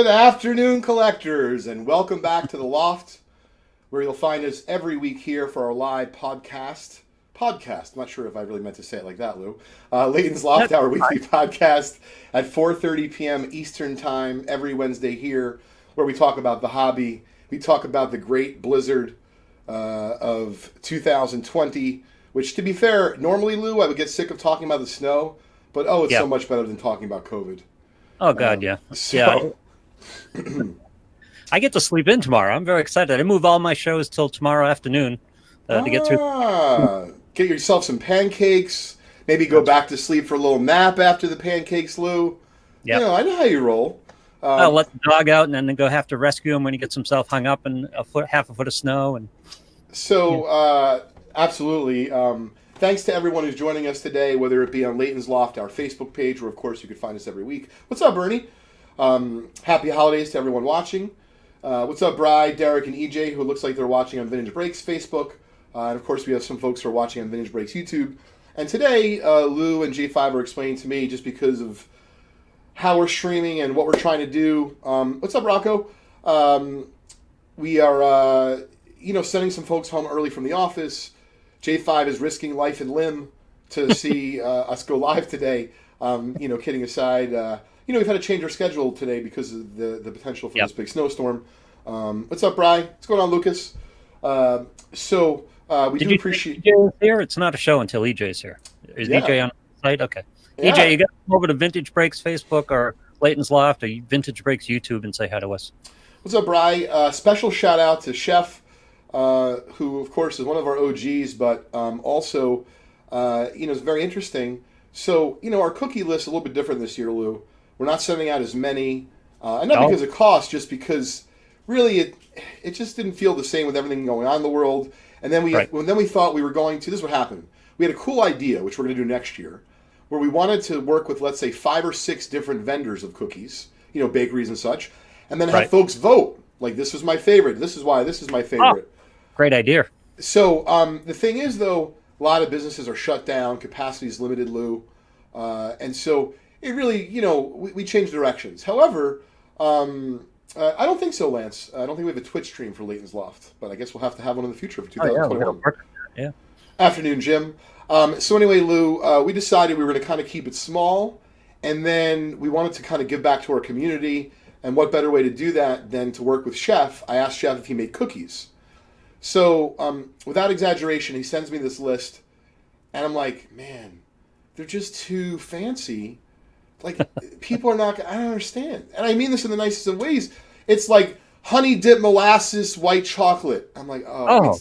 Good afternoon, collectors, and welcome back to the Loft, where you'll find us every week here for our live podcast. I'm not sure if I really meant to say it like that, Lou. Leighton's Loft, our weekly podcast at 4:30 p.m. Eastern Time every Wednesday here, where we talk about the hobby. We talk about the great blizzard of 2020, which, to be fair, normally, Lou, I would get sick of talking about the snow, but it's so much better than talking about COVID. Oh, God, yeah. I get to sleep in tomorrow. I'm very excited. I move all my shows till tomorrow afternoon to get through. Get yourself some pancakes. Maybe go back to sleep for a little nap after the pancakes, Lou. Yeah, I know how you roll. I'll let the dog out and then go have to rescue him when he gets himself hung up in half a foot of snow. Absolutely. Thanks to everyone who's joining us today, whether it be on Leighton's Loft, our Facebook page, where, of course, you can find us every week. What's up, Bernie? Happy holidays to everyone watching. What's up, Bri, Derek, and EJ, who looks like they're watching on Vintage Breaks Facebook. And, of course, we have some folks who are watching on Vintage Breaks YouTube. And today, Lou and J5 are explaining to me, just because of how we're streaming and what we're trying to do. What's up, Rocco? We are, sending some folks home early from the office. J5 is risking life and limb to see us go live today. Kidding aside, we've had to change our schedule today because of the potential for this big snowstorm. What's up, Bri? What's going on, Lucas? We do appreciate... EJ here? It's not a show until EJ's here. Is EJ on the site? Okay. Yeah. EJ, you got to come over to Vintage Breaks Facebook or Leighton's Loft or Vintage Breaks YouTube and say hi to us. What's up, Bri? Special shout out to Chef, who, of course, is one of our OGs, but also, is very interesting. So, our cookie list is a little bit different this year, Lou. We're not sending out as many, and not because of cost, just because really it just didn't feel the same with everything going on in the world. And then we thought we were going to, this is what happened. We had a cool idea, which we're going to do next year, where we wanted to work with, let's say, 5 or 6 different vendors of cookies, bakeries and such, and then have folks vote. Like, this is my favorite. This is why this is my favorite. Oh, great idea. So the thing is, though, a lot of businesses are shut down. Capacity is limited, Lou. And so it really, we changed directions. However, I don't think so, Lance. I don't think we have a Twitch stream for Leighton's Loft, but I guess we'll have to have one in the future for 2021. Yeah. Afternoon, Jim. So anyway, Lou, we decided we were going to kind of keep it small, and then we wanted to kind of give back to our community. And what better way to do that than to work with Chef? I asked Chef if he made cookies. So without exaggeration, he sends me this list, and I'm like, man, they're just too fancy. Like, people are not, I don't understand. And I mean this in the nicest of ways. It's like honey dip molasses white chocolate. I'm like, it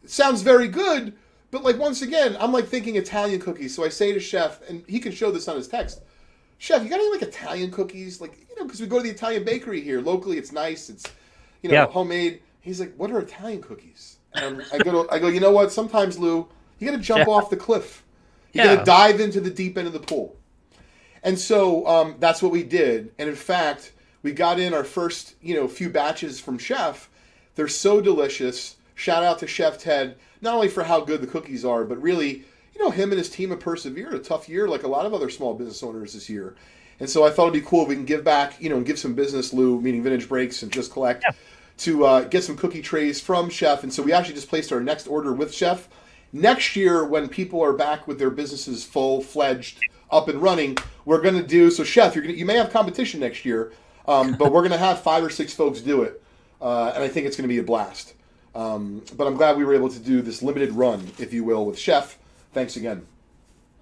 sounds very good. But like, once again, I'm like thinking Italian cookies. So I say to Chef, and he can show this on his text, Chef, you got any like Italian cookies? Like, because we go to the Italian bakery here. Locally, it's nice. It's, homemade. He's like, what are Italian cookies? And I go, you know what? Sometimes, Lou, you got to jump off the cliff. You got to dive into the deep end of the pool. And so that's what we did. And in fact, we got in our first, few batches from Chef. They're so delicious. Shout out to Chef Ted, not only for how good the cookies are, but really, him and his team have persevered a tough year like a lot of other small business owners this year. And so I thought it'd be cool if we can give back, and give some business, Lou, meaning Vintage Breaks and Just Collect, to get some cookie trays from Chef. And so we actually just placed our next order with Chef. Next year, when people are back with their businesses full-fledged, up and running, we're going to do, so Chef, you may have competition next year, but we're going to have 5 or 6 folks do it. And I think it's going to be a blast. But I'm glad we were able to do this limited run, if you will, with Chef. Thanks again.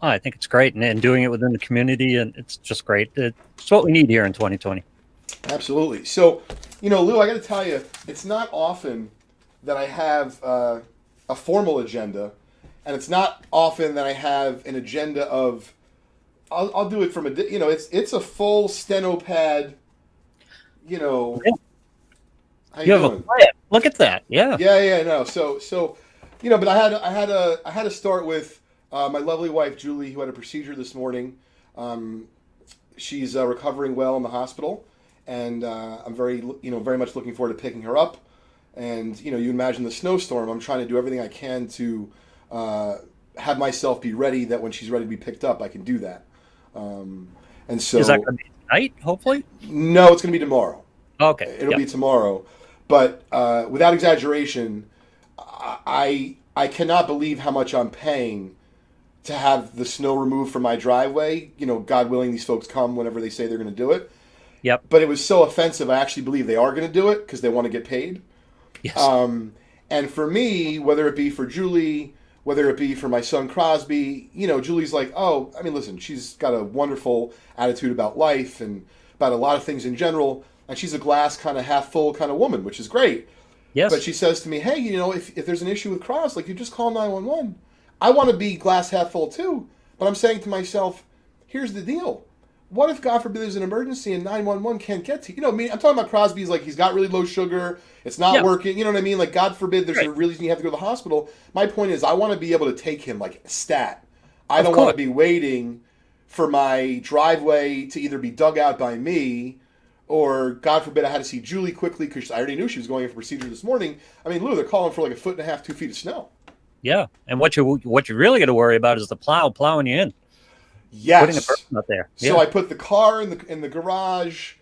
Oh, I think it's great, and doing it within the community, and it's just great. It's what we need here in 2020. Absolutely. So, Lou, I got to tell you, it's not often that I have a formal agenda, and it's not often that I have an agenda of, I'll do it from it's a full steno pad, Yeah. How you have doing? a plan. Look at that. Yeah. Yeah, no. So, but I had to start with my lovely wife Julie, who had a procedure this morning. She's recovering well in the hospital, and I'm very much looking forward to picking her up. And you imagine the snowstorm. I'm trying to do everything I can to have myself be ready that when she's ready to be picked up, I can do that. And so, Is that going to be tonight, hopefully? No, it's going to be tomorrow. Okay. It'll be tomorrow. But without exaggeration, I cannot believe how much I'm paying to have the snow removed from my driveway. God willing, these folks come whenever they say they're going to do it. Yep. But it was so offensive, I actually believe they are going to do it because they want to get paid. Yes. And for me, whether it be for Julie, whether it be for my son Crosby, Julie's like, oh, I mean, listen, she's got a wonderful attitude about life and about a lot of things in general. And she's a glass kind of half full kind of woman, which is great. Yes. But she says to me, hey, if there's an issue with Cross, like, you just call 911. I want to be glass half full too. But I'm saying to myself, here's the deal. What if, God forbid, there's an emergency and 911 can't get to you? I'm talking about Crosby's, like, he's got really low sugar. It's not working. You know what I mean? Like, God forbid there's a reason you have to go to the hospital. My point is, I want to be able to take him like a stat. I don't want to be waiting for my driveway to either be dug out by me or, God forbid, I had to see Julie quickly because I already knew she was going in for procedure this morning. I mean, Lou, they're calling for like 1.5 feet, 2 feet of snow. Yeah. And what you really got to worry about is the plowing you in. Yes. Putting a person up there. So I put the car in the garage.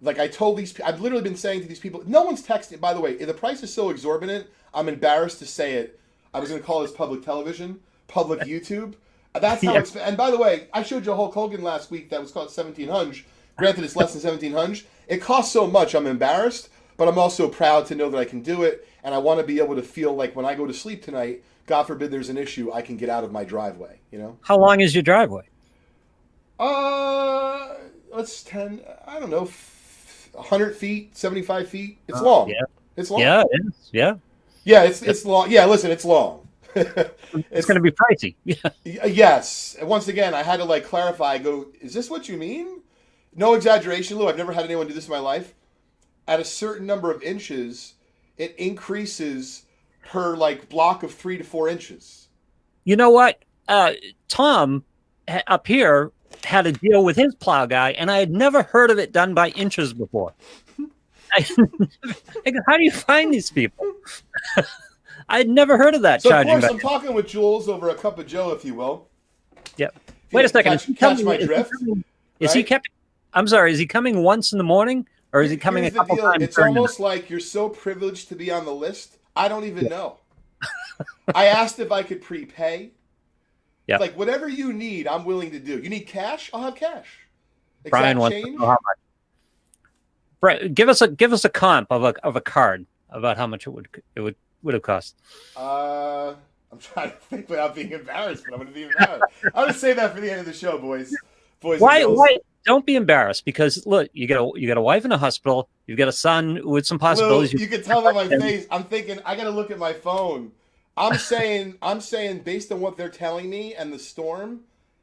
Like I told I've literally been saying to these people, no one's texting. By the way, if the price is so exorbitant, I'm embarrassed to say it. I was going to call this public television, public YouTube. That's how it's. And by the way, I showed you a Hulk Hogan last week that was cost $1,700. Granted, it's less than $1,700. It costs so much, I'm embarrassed, but I'm also proud to know that I can do it, and I want to be able to feel like when I go to sleep tonight, God forbid there's an issue, I can get out of my driveway. How long is your driveway? Let's 100 feet, 75 feet. It's long. Yeah. It's long. Yeah, it is. Yeah. Yeah, it's long. Yeah, listen, it's long. It's going to be pricey. Yeah. Yes. And once again, I had to clarify. I go, is this what you mean? No exaggeration, Lou. I've never had anyone do this in my life. At a certain number of inches, it increases per block of 3 to 4 inches. You know what? Tom up here had a deal with his plow guy, and I had never heard of it done by inches before. I go, how do you find these people? I had never heard of that. So of course, I'm talking with Jules over a cup of Joe, if you will. Yep. Wait a second. Catch my drift. Is he kept? I'm sorry. Is he coming once in the morning, or is he coming a couple times? It's almost like you're so privileged to be on the list. I don't even know. I asked if I could prepay. Yeah. Like whatever you need, I'm willing to do. You need cash? I'll have cash. Brian wants to know how much. Brian, give us a comp of a card about how much it would have cost. I'm trying to think without being embarrassed, but I'm going to be embarrassed. I'm going to save that for the end of the show, boys. Why? Don't be embarrassed because look, you got a wife in a hospital. You've got a son with some possibilities. Lou, you can tell by my face. I'm thinking I got to look at my phone. I'm saying based on what they're telling me and the storm,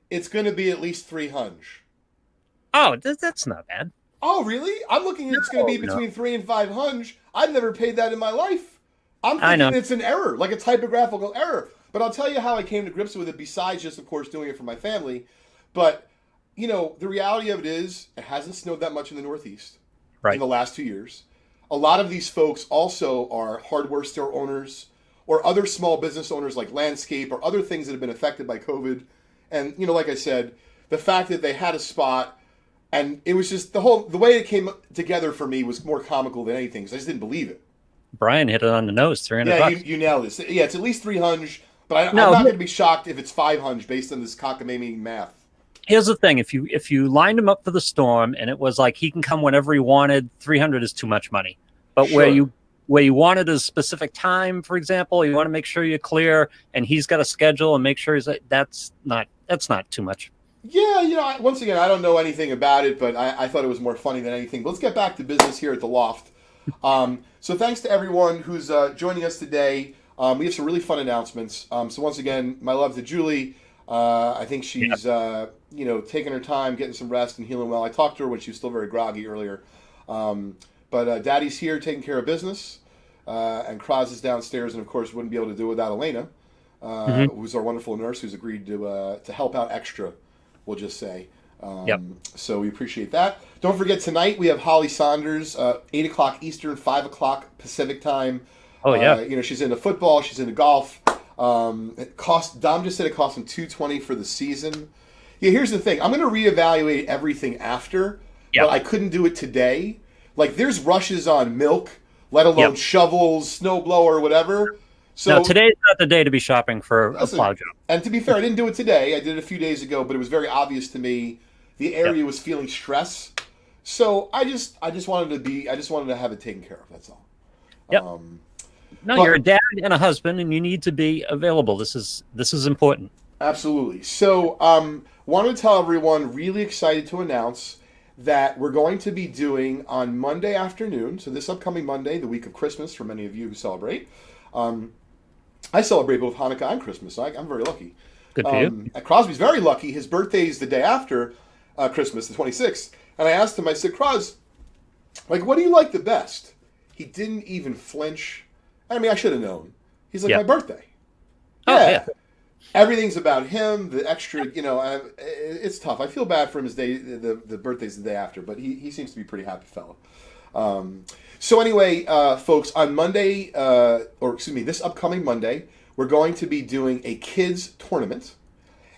it's going to be at least 300. Oh, that's not bad. Oh, really? I'm looking at it's going to be between 3 and 500. I've never paid that in my life. I'm thinking it's an error, like a typographical error. But I'll tell you how I came to grips with it besides just, of course, doing it for my family. But, the reality of it is it hasn't snowed that much in the Northeast in the last 2 years. A lot of these folks also are hardware store owners or other small business owners like landscape or other things that have been affected by COVID. And, like I said, the fact that they had a spot and it was just the way it came together for me was more comical than anything because I just didn't believe it. Brian hit it on the nose, $300. Yeah, you nailed it. Yeah, it's at least 300, but I'm not going to be shocked if it's 500 based on this cockamamie math. Here's the thing: if you lined him up for the storm and it was like he can come whenever he wanted, 300 is too much money. But where you wanted a specific time, for example, you want to make sure you're clear, and he's got a schedule and make sure that's not too much. Yeah, once again, I don't know anything about it, but I thought it was more funny than anything. But let's get back to business here at the Loft. So thanks to everyone who's joining us today. We have some really fun announcements. So once again, my love to Julie. I think she's taking her time, getting some rest and healing well. I talked to her when she was still very groggy earlier. But Daddy's here taking care of business. And Kraz is downstairs and, of course, wouldn't be able to do it without Elena, who's our wonderful nurse who's agreed to help out extra, we'll just say. So we appreciate that. Don't forget, tonight we have Holly Sonders, 8 o'clock Eastern, 5 o'clock Pacific time. Oh, yeah. She's into football. She's into golf. Dom just said it cost him $220 for the season. Yeah, here's the thing. I'm going to reevaluate everything after. Yeah. but I couldn't do it today. Like there's rushes on milk, let alone Yep. shovels, snow blower, whatever. No, So today's not the day to be shopping for a listen, plow job. and to be fair, I didn't do it today. I did it a few days ago, but it was very obvious to me the Yep. area was feeling stress. So I just wanted to have it taken care of. That's all. Yep. No, but- you're a dad and a husband, and you need to be available. This is important. Absolutely. So, wanted to tell everyone, really excited to announce that we're going to be doing on Monday afternoon, so this upcoming Monday, the week of Christmas, for many of you who celebrate. I celebrate both Hanukkah and Christmas. So I'm very lucky. Good for you. Crosby's very lucky. His birthday's the day after Christmas, the 26th. And I asked him, I said, Cros, like, what do you like the best? He didn't even flinch. I mean, I should have known. He's like, Yeah. my birthday. Oh, yeah. Everything's about him. The extra, it's tough. I feel bad for him. His day, the birthday's the day after, but he seems to be a pretty happy fellow. So anyway, folks, on Monday, this upcoming Monday, we're going to be doing a kids tournament,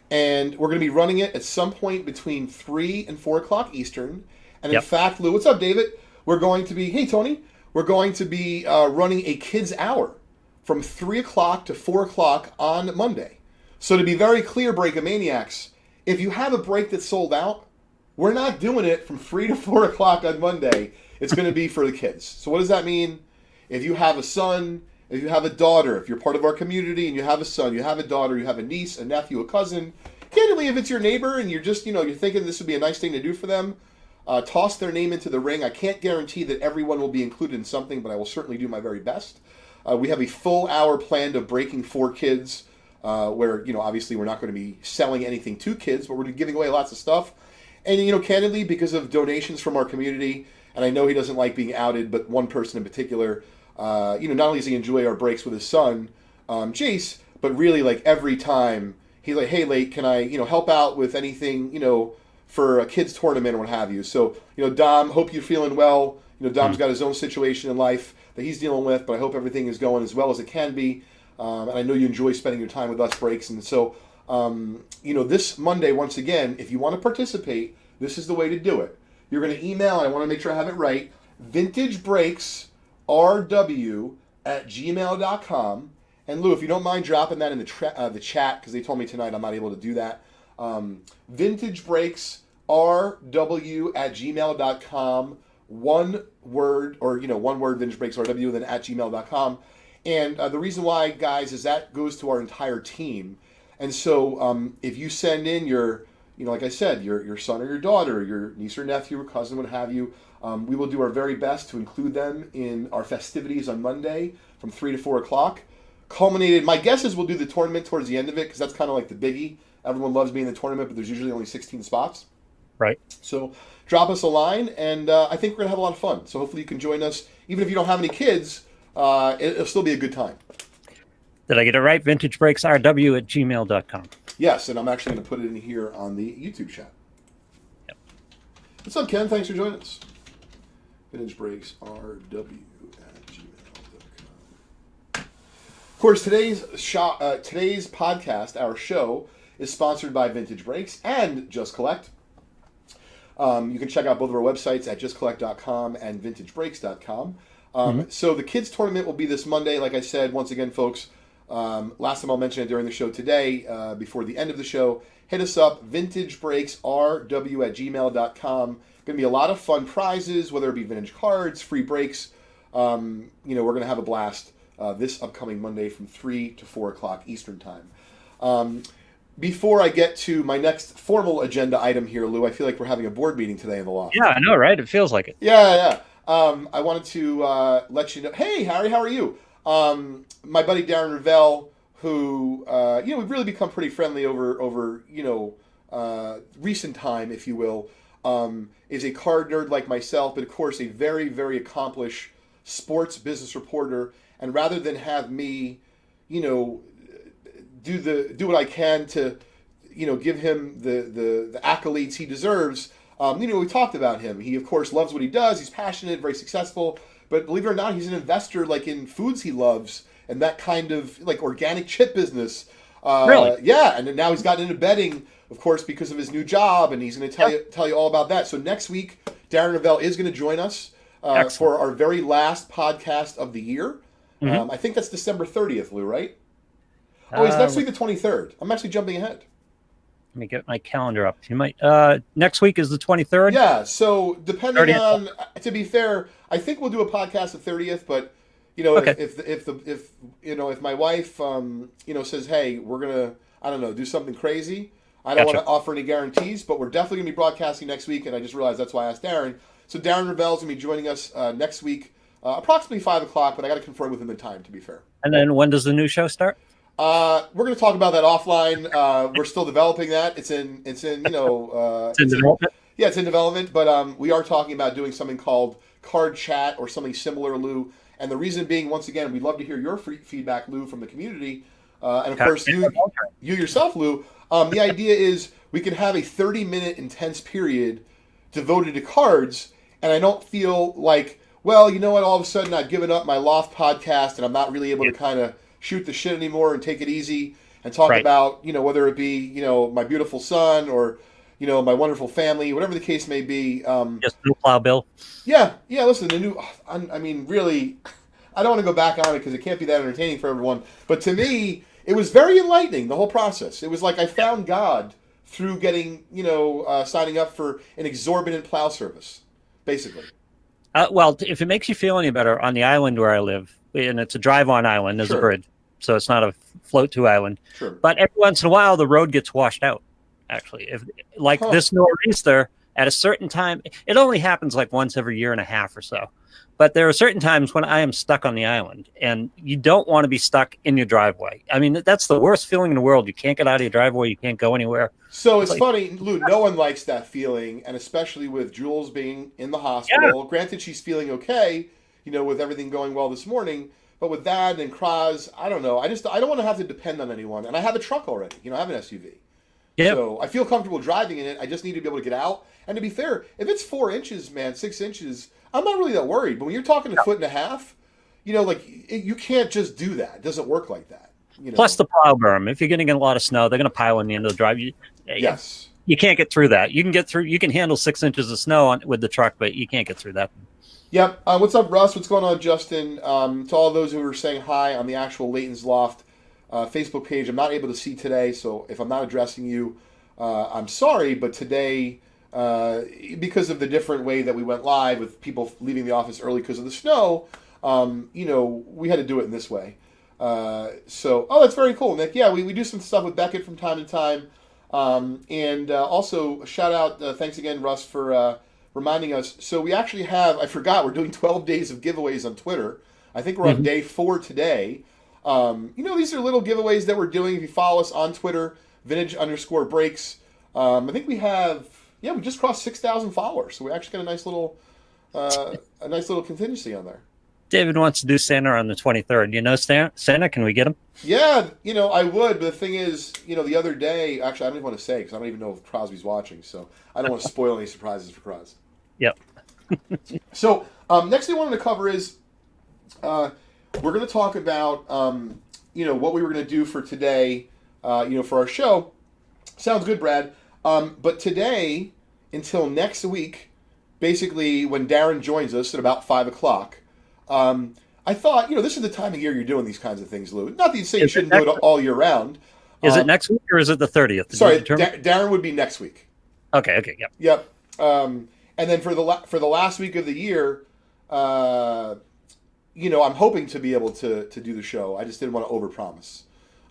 and we're going to be running it at some point between 3 and 4 o'clock Eastern. And in fact, Lou, what's up, David? We're going to be, hey, Tony, we're going to be running a kids hour from 3 o'clock to 4 o'clock on Monday. So to be very clear, Breakomaniacs, if you have a break that's sold out, we're not doing it from 3 to 4 o'clock on Monday. It's going to be for the kids. So what does that mean? If you have a son, if you have a daughter, if you're part of our community and you have a son, you have a daughter, you have a niece, a nephew, a cousin, candidly, if it's your neighbor and you're just, you're thinking this would be a nice thing to do for them, toss their name into the ring. I can't guarantee that everyone will be included in something, but I will certainly do my very best. We have a full hour planned of breaking for kids, where, obviously we're not going to be selling anything to kids, but we're giving away lots of stuff. And, candidly, because of donations from our community, and I know he doesn't like being outed, but one person in particular, not only does he enjoy our breaks with his son, Jace, but really, like, every time he's like, hey, Leighton, can I, help out with anything, for a kids tournament or what have you. So, Dom, hope you're feeling well. Dom's got his own situation in life that he's dealing with, but I hope everything is going as well as it can be. And I know you enjoy spending your time with us breaks. And so, this Monday, once again, if you want to participate, this is the way to do it. You're going to email, and I want to make sure I have it right, vintagebreaksrw@gmail.com. And Lou, if you don't mind dropping that in the chat, because they told me tonight I'm not able to do that. vintagebreaksrw@gmail.com. One word, or one word, vintagebreaksrw, then @gmail.com. And the reason why, guys, is that goes to our entire team. And so if you send in your, like I said, your son or your daughter, your niece or nephew or cousin, what have you, we will do our very best to include them in our festivities on Monday from 3 to 4 o'clock. Culminated, my guess is we'll do the tournament towards the end of it, because that's kind of like the biggie. Everyone loves being in the tournament, but there's usually only 16 spots. Right. So drop us a line, and I think we're going to have a lot of fun. So hopefully you can join us. Even if you don't have any kids, it'll still be a good time. Did I get it right? VintageBreaksRW@gmail.com. Yes, and I'm actually going to put it in here on the YouTube chat. Yep. What's up, Ken? Thanks for joining us. VintageBreaksRW@gmail.com. Of course, today's podcast, our show, is sponsored by Vintage Breaks and Just Collect. You can check out both of our websites at justcollect.com and vintagebreaks.com. So the kids tournament will be this Monday. Like I said, once again, folks, last time I'll mention it during the show today, before the end of the show, hit us up, vintagebreaksrw@gmail.com. Going to be a lot of fun prizes, whether it be vintage cards, free breaks. We're going to have a blast this upcoming Monday from 3 to 4 o'clock Eastern time. Before I get to my next formal agenda item here, Lou, I feel like we're having a board meeting today in the Loft. Yeah, I know, right? It feels like it. Yeah. I wanted to let you know. Hey, Harry, how are you? My buddy Darren Revell, who we've really become pretty friendly over recent time, if you will, is a card nerd like myself, but of course a very, very accomplished sports business reporter. And rather than have me, do what I can to, give him the accolades he deserves. We talked about him. He, of course, loves what he does. He's passionate, very successful. But believe it or not, he's an investor, like, in foods he loves and that kind of, like, organic chip business. Really? Yeah, and now he's gotten into betting, of course, because of his new job, and he's going to tell you all about that. So next week, Darren Ravel is going to join us for our very last podcast of the year. I think that's December 30th, Lou, right? Oh, it's next week, the 23rd. I'm actually jumping ahead. Let me get my calendar up. You might. Next week is the 23rd. Yeah. So depending 30th. on, to be fair, I think we'll do a podcast the 30th. But if my wife says, hey, we're gonna do something crazy, I don't want to offer any guarantees. But we're definitely gonna be broadcasting next week. And I just realized that's why I asked Darren. So Darren Ravel's gonna be joining us next week, approximately 5 o'clock. But I got to confirm with him the time. To be fair. And then when does the new show start? We're going to talk about that offline. We're still developing that. It's in development. Yeah, it's in development. But we are talking about doing something called Card Chat or something similar, Lou. And the reason being, once again, we'd love to hear your feedback, Lou, from the community, and of course you yourself, Lou. The idea is we can have a 30-minute intense period devoted to cards, and I don't feel like, well, you know what? All of a sudden, I've given up my Loft podcast, and I'm not really able to kind of shoot the shit anymore and take it easy and talk about, whether it be, my beautiful son or, my wonderful family, whatever the case may be. Just no plow bill. Yeah. Listen, really, I don't want to go back on it because it can't be that entertaining for everyone. But to me, it was very enlightening, the whole process. It was like I found God through getting, signing up for an exorbitant plow service, basically. Well, if it makes you feel any better, on the island where I live, and it's a drive-on island, there's a bridge, so it's not a float-to island. Sure. But every once in a while, the road gets washed out, actually. This nor'easter, at a certain time, it only happens like once every year and a half or so. But there are certain times when I am stuck on the island, and you don't want to be stuck in your driveway. I mean, that's the worst feeling in the world. You can't get out of your driveway. You can't go anywhere. So it's funny, Lou, no one likes that feeling, and especially with Jules being in the hospital. Yeah. Granted, she's feeling okay, with everything going well this morning. But with that and Kraz, I don't know. I don't want to have to depend on anyone. And I have a truck already. I have an SUV. Yep. So I feel comfortable driving in it. I just need to be able to get out. And to be fair, if it's 4 inches, man, 6 inches, I'm not really that worried. But when you're talking a foot and a half, you can't just do that. It doesn't work like that. Plus the plow berm. If you're getting a lot of snow, they're going to pile in the end of the drive. Yes. You can't get through that. You can handle 6 inches of snow with the truck, but you can't get through that. Yep. What's up, Russ? What's going on, Justin? To all those who are saying hi on the actual Leighton's Loft Facebook page, I'm not able to see today, so if I'm not addressing you, I'm sorry, but today, because of the different way that we went live with people leaving the office early because of the snow, we had to do it in this way. That's very cool, Nick. Yeah, we do some stuff with Beckett from time to time. And also, shout out, thanks again, Russ, for reminding us. So we actually have, I forgot, we're doing 12 days of giveaways on Twitter. I think we're on day 4 today. These are little giveaways that we're doing. If you follow us on Twitter, vintage_breaks. I think we have, we just crossed 6,000 followers. So we actually got a nice little contingency on there. David wants to do Santa on the 23rd. Santa, can we get him? Yeah, I would. But the thing is, the other day, actually, I don't even want to say because I don't even know if Crosby's watching. So I don't want to spoil any surprises for Cros. Yep. So next thing I wanted to cover is we're going to talk about, what we were going to do for today, for our show. Sounds good, Brad. But today, until next week, basically when Darren joins us at about 5 o'clock, I thought, this is the time of year you're doing these kinds of things, Lou. Not that you say you shouldn't do it all year round. Is it next week or is it the 30th? Sorry, Darren would be next week. Okay, yep. Yep. And then for the last week of the year, I'm hoping to be able to do the show. I just didn't want to overpromise.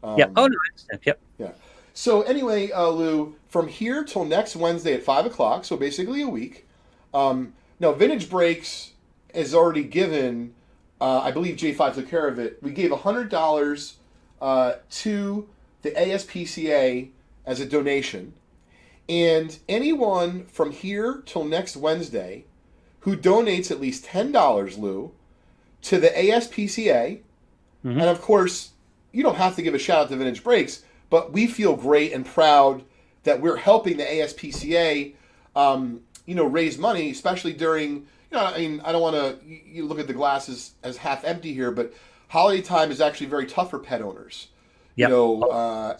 Yeah. Oh, no, I understand. Yep. Yeah. So anyway, Lou, from here till next Wednesday at 5 o'clock, so basically a week. Now, Vintage Breaks is already given, I believe J5 took care of it. We gave $100 to the ASPCA as a donation. And anyone from here till next Wednesday who donates at least $10, Lou, to the ASPCA, and of course, you don't have to give a shout out to Vintage Breaks, but we feel great and proud that we're helping the ASPCA, raise money, especially during, I don't want to you look at the glass as half empty here, but holiday time is actually very tough for pet owners. Yep.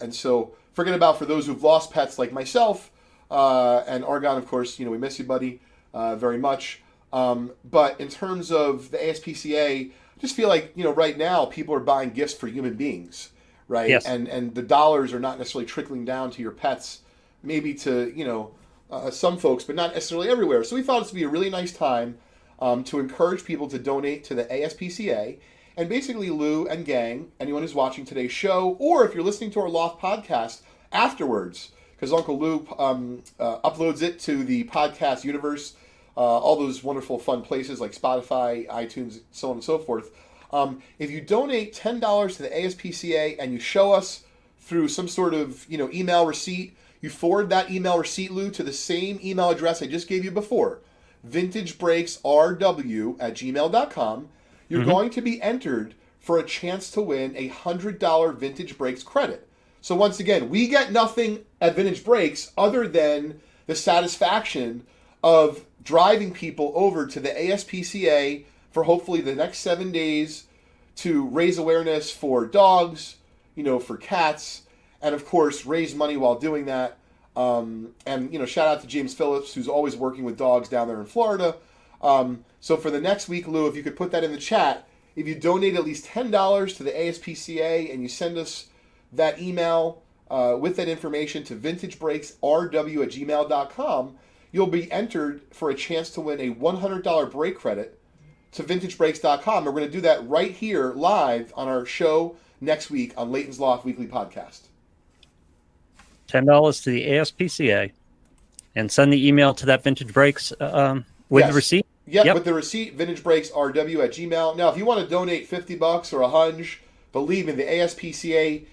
And so forget about for those who've lost pets like myself, and Argon, of course, we miss you, buddy. very much. But in terms of the ASPCA, I just feel like, right now people are buying gifts for human beings, right? Yes. And the dollars are not necessarily trickling down to your pets, maybe to, some folks, but not necessarily everywhere. So we thought this would be a really nice time to encourage people to donate to the ASPCA. And basically, Lou and gang, anyone who's watching today's show, or if you're listening to our Loft podcast afterwards, because Uncle Lou uploads it to the podcast universe, all those wonderful fun places like Spotify, iTunes, so on and so forth. If you donate $10 to the ASPCA and you show us through some sort of email receipt, you forward that email receipt, Lou, to the same email address I just gave you before, vintagebreaksrw@gmail.com. You're going to be entered for a chance to win a $100 Vintage Breaks credit. So once again, we get nothing at Vintage Breaks other than the satisfaction of driving people over to the ASPCA for hopefully the next 7 days to raise awareness for dogs, for cats, and of course raise money while doing that. And shout out to James Phillips, who's always working with dogs down there in Florida. So for the next week, Lou, if you could put that in the chat, if you donate at least $10 to the ASPCA and you send us that email with that information to vintagebreaksrw@gmail.com, you'll be entered for a chance to win a $100 break credit to vintagebreaks.com. And we're going to do that right here live on our show next week on Leighton's Loft Weekly Podcast. $10 to the ASPCA, and send the email to that Vintage Breaks with the receipt. Yep, with the receipt, vintagebreaksrw@gmail. Now, if you want to donate $50 or $100, believe me, the ASPCA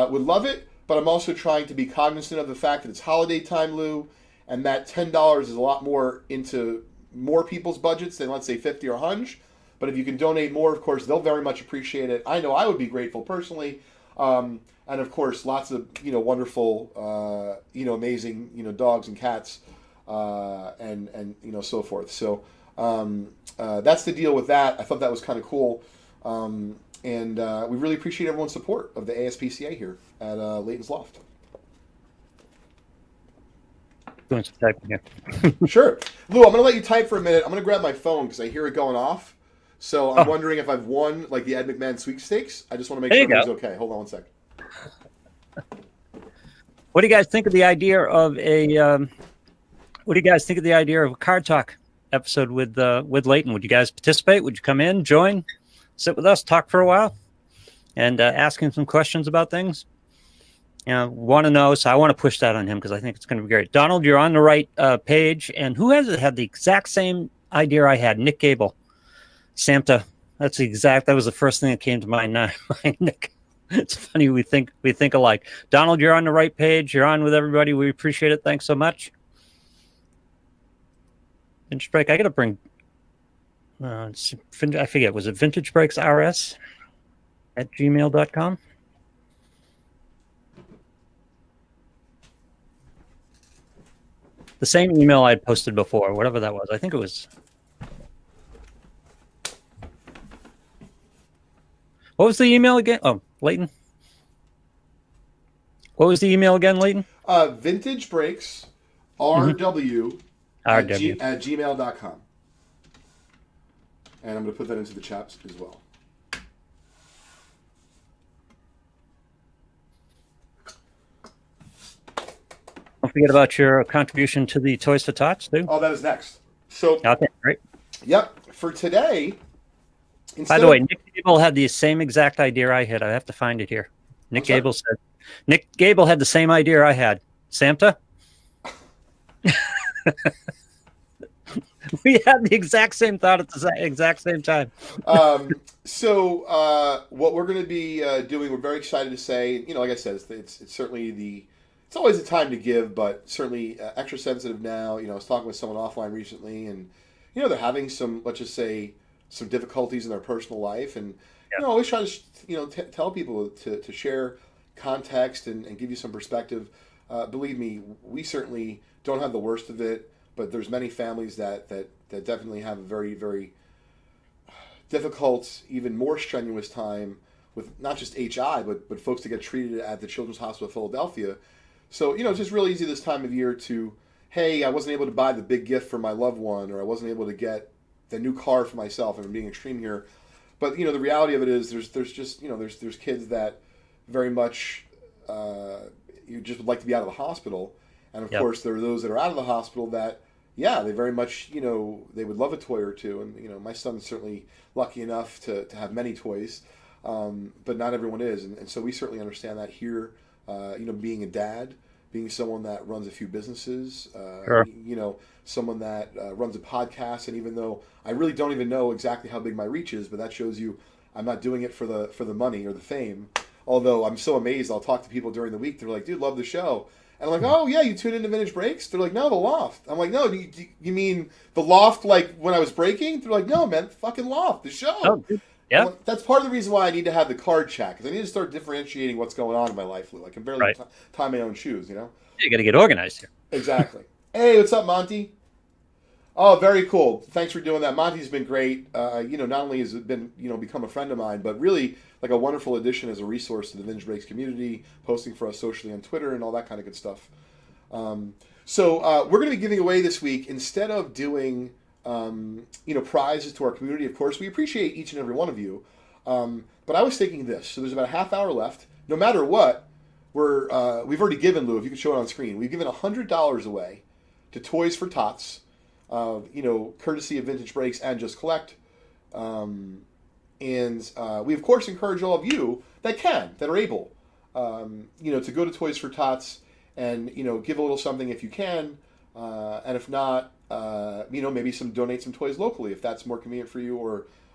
would love it. But I'm also trying to be cognizant of the fact that it's holiday time, Lou, and that $10 is a lot more into more people's budgets than, let's say, 50 or 100. But if you can donate more, of course, they'll very much appreciate it. I know I would be grateful personally. And of course, lots of wonderful, amazing dogs and cats, and so forth. So that's the deal with that. I thought that was kind of cool, and we really appreciate everyone's support of the ASPCA here at Leighton's Loft. Doing some typing here. Sure, Lou. I'm going to let you type for a minute. I'm going to grab my phone because I hear it going off. So I'm wondering if I've won like the Ed McMahon sweepstakes. I just want to make sure everything's okay. Hold on one second. What do you guys think of the idea of a Card Talk episode with Leighton? Would you guys participate? Would you come in, join, sit with us, talk for a while, and ask him some questions about things? Want to know, so I want to push that on him because I think it's going to be great. Donald, you're on the right page, and who has had the exact same idea I had? Nick Gable, Santa. That was the first thing that came to mind. Nick. It's funny, we think alike. Donald, you're on the right page. You're on with everybody. We appreciate it. Thanks so much. Vintage Break. I got to bring. I forget. Was it Vintage Breaks RS at gmail.com? The same email I'd posted before, whatever that was. I think it was. What was the email again? Oh, Leighton. What was the email again, Leighton? Vintage Breaks RW at gmail.com. And I'm going to put that into the chat as well. Don't forget about your contribution to the Toys for Tots, too. Oh, that is next. So, okay, great. Yep. For today. By the way, Nick Gable had the same exact idea I had. I have to find it here. Nick Gable had the same idea I had. Santa? We had the exact same thought at the exact same time. So what we're going to be doing, we're very excited to say, like I said, it's certainly it's always a time to give, but certainly extra sensitive now. I was talking with someone offline recently, and they're having some, let's just say, some difficulties in their personal life, and always try to tell people to share context and give you some perspective. Believe me, we certainly don't have the worst of it, but there's many families that definitely have a very, very difficult, even more strenuous time with not just HI, but folks that get treated at the Children's Hospital of Philadelphia. So, it's just really easy this time of year to, hey, I wasn't able to buy the big gift for my loved one, or I wasn't able to get the new car for myself, and I'm being extreme here. But the reality of it is there's just there's kids that very much you just would like to be out of the hospital, and of course there are those that are out of the hospital that they very much they would love a toy or two, and my son's certainly lucky enough to have many toys, but not everyone is, and so we certainly understand that here. Being a dad, being someone that runs a few businesses, Sure. Someone that runs a podcast, and even though I really don't even know exactly how big my reach is, but that shows you I'm not doing it for the money or the fame. Although I'm so amazed, I'll talk to people during the week. They're like, "Dude, love the show," and I'm like, "Oh yeah, you tune into Vintage Breaks?" They're like, "No, the Loft." I'm like, "No, do you mean the Loft like when I was breaking?" They're like, "No, man, fucking Loft, the show." Oh, good. Yeah. Like, that's part of the reason why I need to have the card chat, because I need to start differentiating what's going on in my life, Lou. I can barely tie my own shoes, You got to get organized here. Exactly. Hey, what's up, Monty? Oh, very cool. Thanks for doing that. Monty's been great. Not only has it been, become a friend of mine, but really like a wonderful addition as a resource to the Vintage Breaks community, posting for us socially on Twitter and all that kind of good stuff. So we're going to be giving away this week, instead of doing, prizes to our community. Of course, we appreciate each and every one of you. But I was thinking this. So there's about a half hour left. No matter what, we've already given, Lou, if you could show it on screen, we've given $100 away to Toys for Tots. Courtesy of Vintage Breaks and Just Collect. And we, of course, encourage all of you that are able, to go to Toys for Tots and, give a little something if you can. And if not, maybe donate some toys locally if that's more convenient for you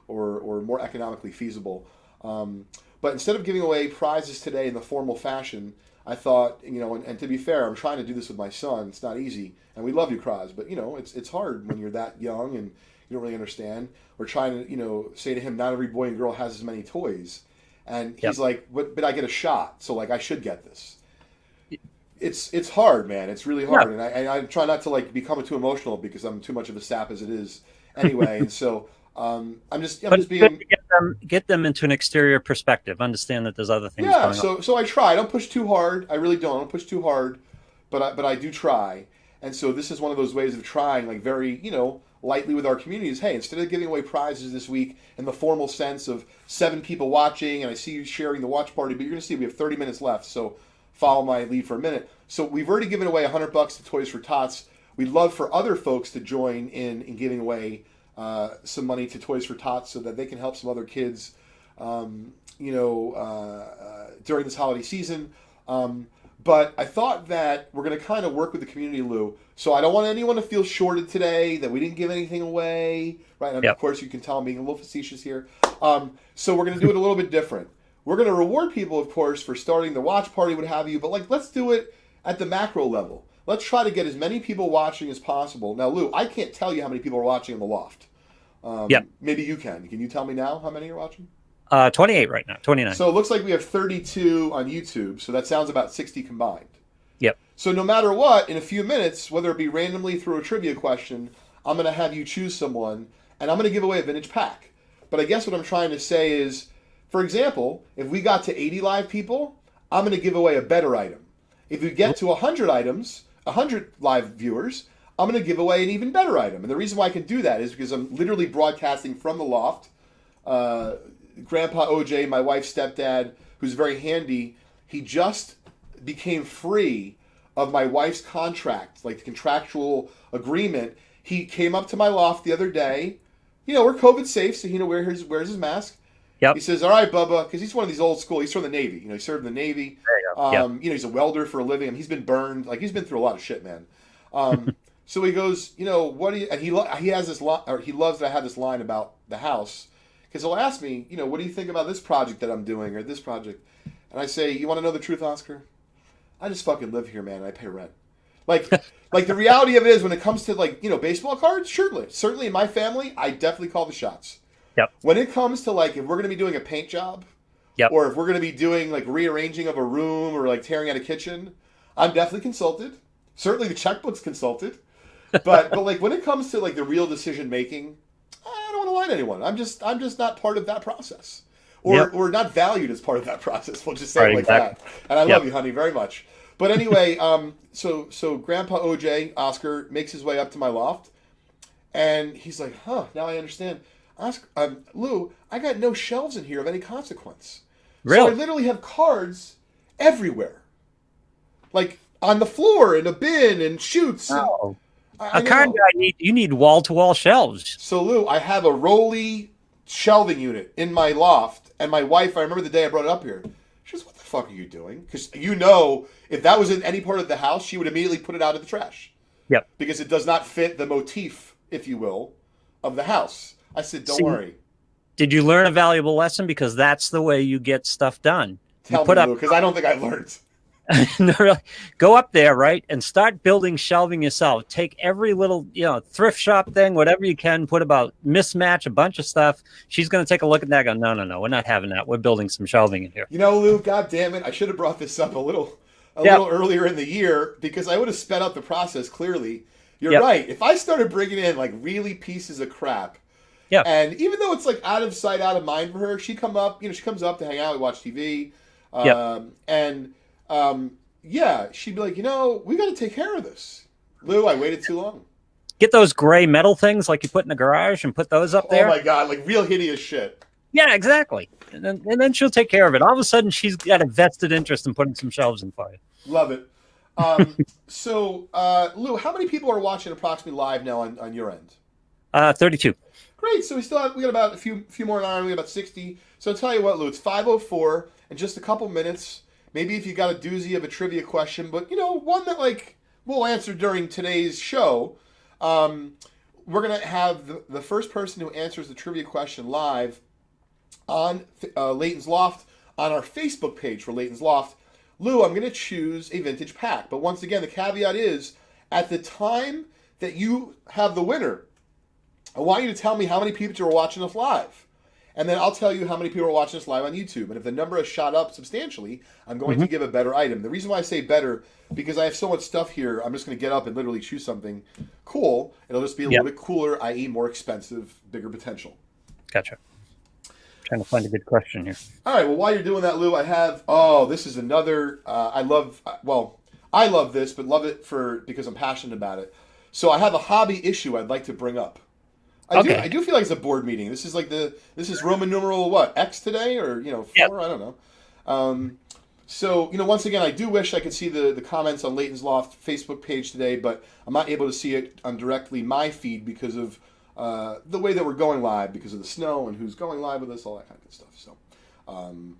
or more economically feasible. But instead of giving away prizes today in the formal fashion, I thought, and to be fair, I'm trying to do this with my son. It's not easy. And we love you, Kraz, but, it's hard when you're that young and you don't really understand. We're trying to, say to him, not every boy and girl has as many toys. And he's like, but I get a shot, so, I should get this. It's hard, man. It's really hard. And I try not to, become too emotional because I'm too much of a sap as it is anyway. And so I'm just being... Get them into an exterior perspective. Understand that there's other things going on. So I try. I don't push too hard. I really don't. I don't push too hard, but I do try. And so this is one of those ways of trying, very, lightly with our communities. Hey, instead of giving away prizes this week in the formal sense of 7 people watching, and I see you sharing the watch party, but you're going to see we have 30 minutes left, so follow my lead for a minute. So we've already given away $100 to Toys for Tots. We'd love for other folks to join in giving away some money to Toys for Tots so that they can help some other kids, during this holiday season. But I thought that we're going to kind of work with the community, Lou. So I don't want anyone to feel shorted today, that we didn't give anything away. Right? And of course, you can tell I'm being a little facetious here. So we're going to do it a little bit different. We're going to reward people, of course, for starting the watch party, what have you. But let's do it at the macro level. Let's try to get as many people watching as possible. Now, Lou, I can't tell you how many people are watching in the Loft. Maybe you can. Can you tell me now how many are watching? 28 right now, 29. So it looks like we have 32 on YouTube, so that sounds about 60 combined. Yep. So no matter what, in a few minutes, whether it be randomly through a trivia question, I'm going to have you choose someone, and I'm going to give away a vintage pack. But I guess what I'm trying to say is, for example, if we got to 80 live people, I'm going to give away a better item. If we get to 100 items, 100 live viewers, I'm going to give away an even better item. And the reason why I can do that is because I'm literally broadcasting from the Loft. Grandpa OJ, my wife's stepdad, who's very handy, he just became free of my wife's contract, the contractual agreement. He came up to my loft the other day. We're COVID safe, so he wears his mask. Yep. He says, "All right, Bubba," because he's one of these old school. He's from the Navy. He served in the Navy. There you go. He's a welder for a living. He's been burned. He's been through a lot of shit, man. So he goes, what do you? And he has this line, or he loves that I have this line about the house. Because he'll ask me, what do you think about this project that I'm doing or this project? And I say, you want to know the truth, Oscar? I just fucking live here, man. And I pay rent. The reality of it is when it comes to baseball cards, certainly in my family, I definitely call the shots. Yep. When it comes to if we're going to be doing a paint job, or if we're going to be doing rearranging of a room or tearing out a kitchen, I'm definitely consulted. Certainly the checkbook's consulted. But when it comes to the real decision making, I don't want to lie to anyone. I'm just not part of that process, or not valued as part of that process. We'll just say it like that. And I love you, honey, very much. But anyway, so Grandpa OJ Oscar makes his way up to my loft, and he's like, "Huh? Now I understand." Oscar, Lou, I got no shelves in here of any consequence. So I Really? literally have cards everywhere, like on the floor in a bin and chutes. And Oh, I a card know. guy you need wall to wall shelves. So Lou, I have a Rolly shelving unit in my loft, and my wife, I remember the day I brought it up here. She goes, "What the fuck are you doing?" Because if that was in any part of the house, she would immediately put it out of the trash Yep. because it does not fit the motif, if you will, of the house. I said, "Don't See, worry." did you learn a valuable lesson? Because that's the way you get stuff done. You Tell me, put up Lou, because I don't think I learned. no, really. Go up there, right, and start building shelving yourself. Take every little, thrift shop thing, whatever you can, put about mismatch a bunch of stuff. She's going to take a look at that and go, no, we're not having that. We're building some shelving in here. Lou, God damn it, I should have brought this up a little Yep. earlier in the year because I would have sped up the process. Clearly, you're Yep. right. If I started bringing in like really pieces of crap. Yeah. And even though it's like out of sight, out of mind for her, she comes up to hang out, we watch TV. Yep. Yeah, she'd be like, we got to take care of this. Lou, I waited too long. Get those gray metal things like you put in the garage and put those up there. Oh my God, like real hideous shit. Yeah, exactly. And then she'll take care of it. All of a sudden, she's got a vested interest in putting some shelves in for you. Love it. So, Lou, how many people are watching approximately live now on your end? 32. Great. So we got about a few more on. We got about 60. So I'll tell you what, Lou, it's 5:04 in just a couple minutes. Maybe if you got a doozy of a trivia question, but one that like we'll answer during today's show. We're gonna have the first person who answers the trivia question live on Leighton's Loft on our Facebook page for Leighton's Loft. Lou, I'm gonna choose a vintage pack, but once again, the caveat is at the time that you have the winner, I want you to tell me how many people are watching us live. And then I'll tell you how many people are watching us live on YouTube. And if the number has shot up substantially, I'm going to give a better item. The reason why I say better, because I have so much stuff here, I'm just going to get up and literally choose something cool. It'll just be a little bit cooler, i.e. more expensive, bigger potential. Gotcha. Trying to find a good question here. All right, well, while you're doing that, Lou, I have, this is another, I love this, but love it because I'm passionate about it. So I have a hobby issue I'd like to bring up. I do feel like it's a board meeting. This is Roman numeral what, X today or 4? Yep. I don't know. So once again, I do wish I could see the comments on Leighton's Loft Facebook page today, but I'm not able to see it on directly my feed because of the way that we're going live, because of the snow and who's going live with us, all that kind of good stuff. So,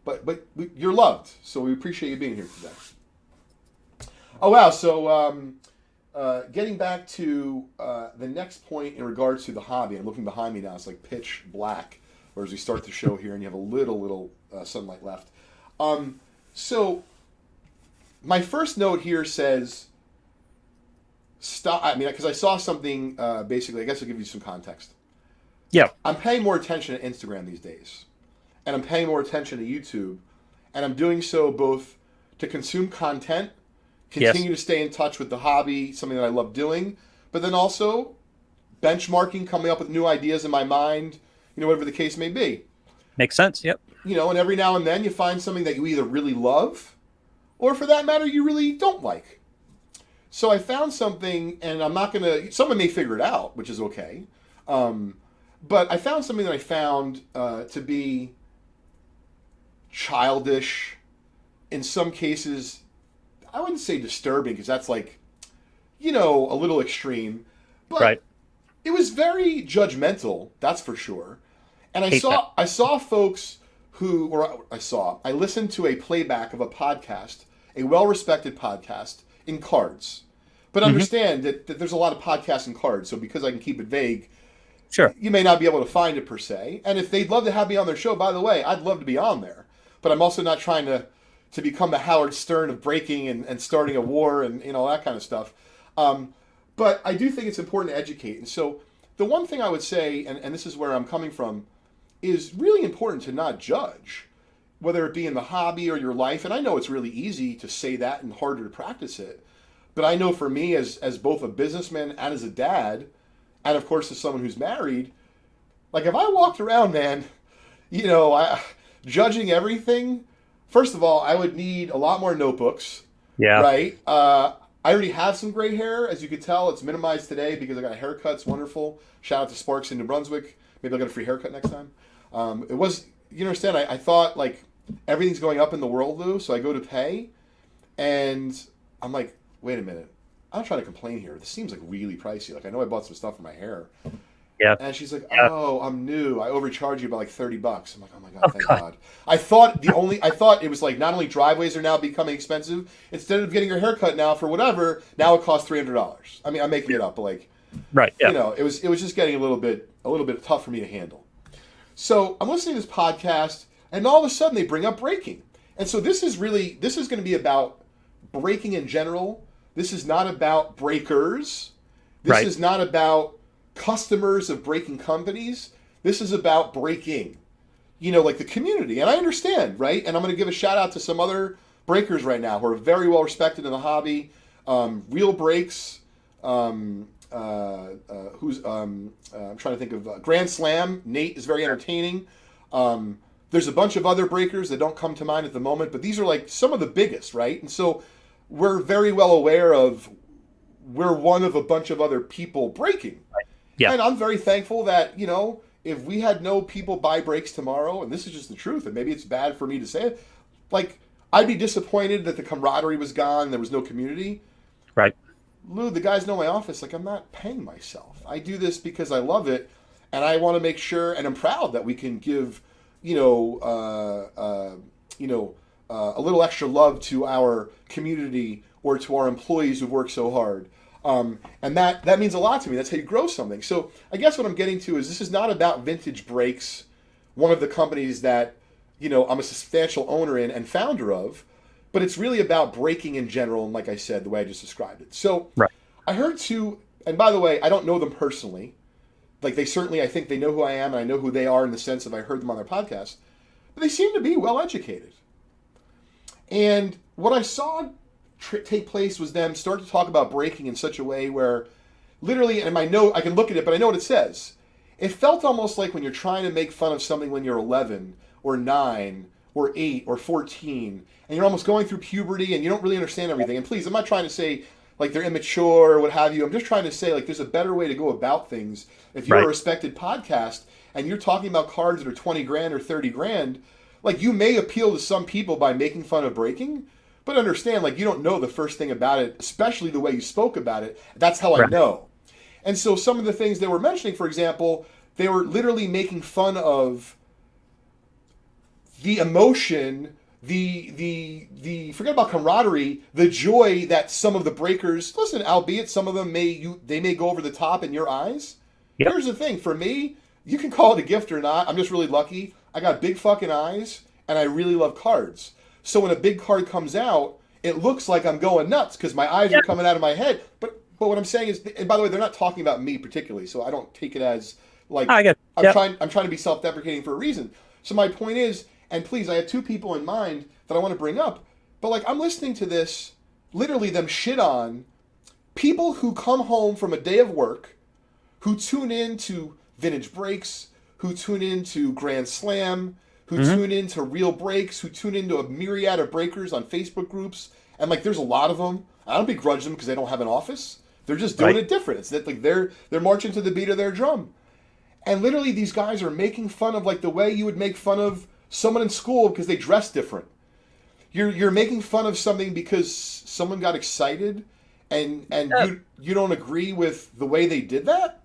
but you're loved, so we appreciate you being here today. Oh wow! So. Getting back to the next point in regards to the hobby, I'm looking behind me now. It's like pitch black, whereas we start the show here, and you have a little sunlight left. So my first note here says stop. I mean, because I saw something. Basically, I guess I'll give you some context. Yeah, I'm paying more attention to Instagram these days, and I'm paying more attention to YouTube, and I'm doing so both to consume content. Continue to stay in touch with the hobby, something that I love doing, but then also benchmarking, coming up with new ideas in my mind, whatever the case may be. Makes sense, yep. And every now and then you find something that you either really love or for that matter you really don't like. So I found something, and I'm not going to, someone may figure it out, which is okay, but I found something that I found to be childish, in some cases I wouldn't say disturbing because that's like, a little extreme, but it was very judgmental. That's for sure. And I saw folks I listened to a playback of a podcast, a well-respected podcast in cards, but understand that there's a lot of podcasts in cards. So because I can keep it vague, sure, you may not be able to find it per se. And if they'd love to have me on their show, by the way, I'd love to be on there, but I'm also not trying to become the Howard Stern of breaking and starting a war and all that kind of stuff. But I do think it's important to educate. And so the one thing I would say, and this is where I'm coming from, is really important to not judge, whether it be in the hobby or your life. And I know it's really easy to say that and harder to practice it. But I know for me as both a businessman and as a dad, and of course as someone who's married, like if I walked around, man, judging everything, first of all, I would need a lot more notebooks. Yeah. right? I already have some gray hair, as you could tell. It's minimized today because I got a haircut. It's wonderful. Shout out to Sparks in New Brunswick. Maybe I'll get a free haircut next time. It was, you understand, I thought like everything's going up in the world, Lou, so I go to pay, and I'm like, wait a minute. I'm not trying to complain here. This seems like really pricey. Like, I know I bought some stuff for my hair. Yeah. And she's like, Yeah. "Oh, I'm new. I overcharged you by like $30." I'm like, "Oh my god, Oh thank God. God." I thought it was like not only driveways are now becoming expensive. Instead of getting your haircut now for whatever, now it costs $300. I mean, I'm making it up, but like, Right. you Yeah. know, it was just getting a little bit tough for me to handle. So I'm listening to this podcast, and all of a sudden they bring up braking, and so this is going to be about braking in general. This is not about breakers. This Right. is not about customers of braking companies. This is about braking, like the community. And I understand, right? And I'm going to give a shout out to some other breakers right now who are very well respected in the hobby. Real Brakes, I'm trying to think of Grand Slam. Nate is very entertaining. There's a bunch of other breakers that don't come to mind at the moment, but these are like some of the biggest, right? And so we're very well aware of we're one of a bunch of other people breaking. Yeah. And I'm very thankful that, if we had no people buy brakes tomorrow, and this is just the truth, and maybe it's bad for me to say it, like, I'd be disappointed that the camaraderie was gone, there was no community. Right. Lou, the guys know my office, like, I'm not paying myself. I do this because I love it, and I want to make sure, and I'm proud that we can give, a little extra love to our community or to our employees who've worked so hard. And that means a lot to me. That's how you grow something. So I guess what I'm getting to is this is not about Vintage Brakes, one of the companies that, I'm a substantial owner in and founder of, but it's really about braking in general. And like I said, the way I just described it. So Right. I heard and by the way, I don't know them personally. Like I think they know who I am and I know who they are in the sense of I heard them on their podcast, but they seem to be well educated. And what I saw take place was them start to talk about braking in such a way where literally, and in my note, I can look at it, but I know what it says. It felt almost like when you're trying to make fun of something when you're 11 or 9 or 8 or 14, and you're almost going through puberty and you don't really understand everything. And please, I'm not trying to say like they're immature or what have you. I'm just trying to say like there's a better way to go about things. If you're Right. a respected podcast and you're talking about cars that are 20 grand or 30 grand, like you may appeal to some people by making fun of braking, but understand, like, you don't know the first thing about it, especially the way you spoke about it. That's how I Right. know. And so some of the things they were mentioning, for example, they were literally making fun of the emotion, the forget about camaraderie, the joy that some of the breakers, listen, albeit some of them they may go over the top in your eyes. Yep. Here's the thing, for me, you can call it a gift or not. I'm just really lucky. I got big fucking eyes, and I really love cards. So when a big card comes out, it looks like I'm going nuts because my eyes are coming out of my head. But what I'm saying is, and by the way, they're not talking about me particularly, so I don't take it as like I get. I'm Yep. trying to be self-deprecating for a reason. So my point is, and please, I have two people in mind that I want to bring up. But like I'm listening to this, literally them shit on people who come home from a day of work, who tune in to Vintage Breaks, who tune in to Grand Slam, who tune into Real Breaks, who tune into a myriad of breakers on Facebook groups, and like there's a lot of them. I don't begrudge them because they don't have an office. They're just doing Right. it different. It's that like they're marching to the beat of their drum, and literally these guys are making fun of like the way you would make fun of someone in school because they dress different. You're making fun of something because someone got excited, and you don't agree with the way they did that.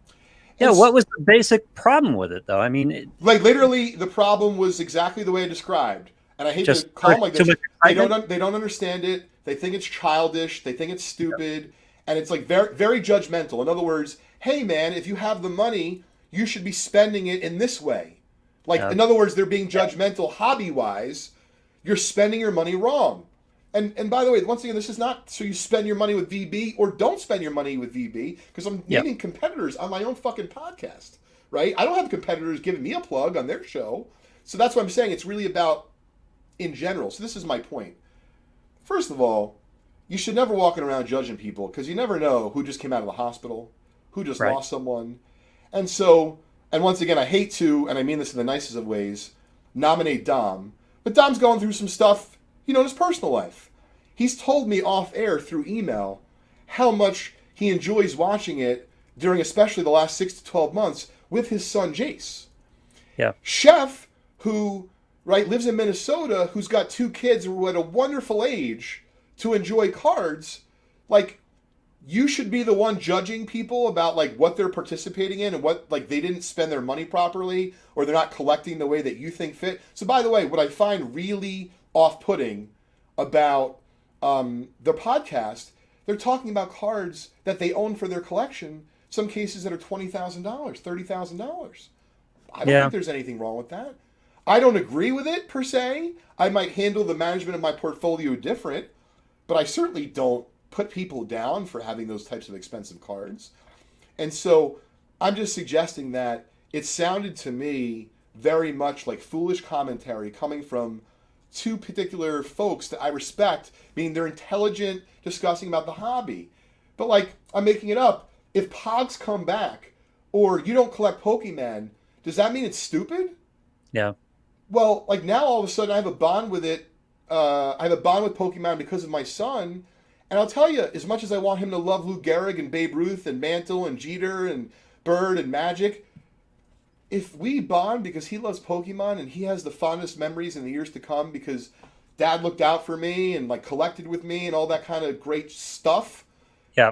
Yeah. It's- What was the basic problem with it, though? I mean, Like literally, the problem was exactly the way I described, and I hate to Just call them like too this. much excitement? They don't understand it. They think it's childish. They think it's stupid, and it's like very very judgmental. In other words, hey man, if you have the money, you should be spending it in this way. Like in other words, they're being judgmental hobby wise. You're spending your money wrong. And by the way, once again, this is not so you spend your money with VB or don't spend your money with VB because I'm naming competitors on my own fucking podcast, right? I don't have competitors giving me a plug on their show. So that's what I'm saying. It's really about in general. So this is my point. First of all, you should never walking around judging people because you never know who just came out of the hospital, who just Right. lost someone. And so, and once again, I hate to, and I mean this in the nicest of ways, nominate Dom. But Dom's going through some stuff, in his personal life. He's told me off air through email how much he enjoys watching it during especially the last 6 to 12 months with his son Jace. Yeah. Chef, who lives in Minnesota, who's got 2 kids who are at a wonderful age to enjoy cards, like, you should be the one judging people about like what they're participating in and what like they didn't spend their money properly or they're not collecting the way that you think fit. So by the way, what I find really off-putting about their podcast, they're talking about cards that they own for their collection, some cases that are $20,000, $30,000. I don't think there's anything wrong with that. I don't agree with it per se. I might handle the management of my portfolio different, but I certainly don't put people down for having those types of expensive cards. And so I'm just suggesting that it sounded to me very much like foolish commentary coming from 2 particular folks that I respect, meaning they're intelligent, discussing about the hobby. But like, I'm making it up. If Pogs come back or you don't collect Pokemon, does that mean it's stupid? Yeah. Well, like now all of a sudden I have a bond with it. I have a bond with Pokemon because of my son. And I'll tell you, as much as I want him to love Lou Gehrig and Babe Ruth and Mantle and Jeter and Bird and Magic, if we bond because he loves Pokemon and he has the fondest memories in the years to come because Dad looked out for me and like collected with me and all that kind of great stuff. Yeah.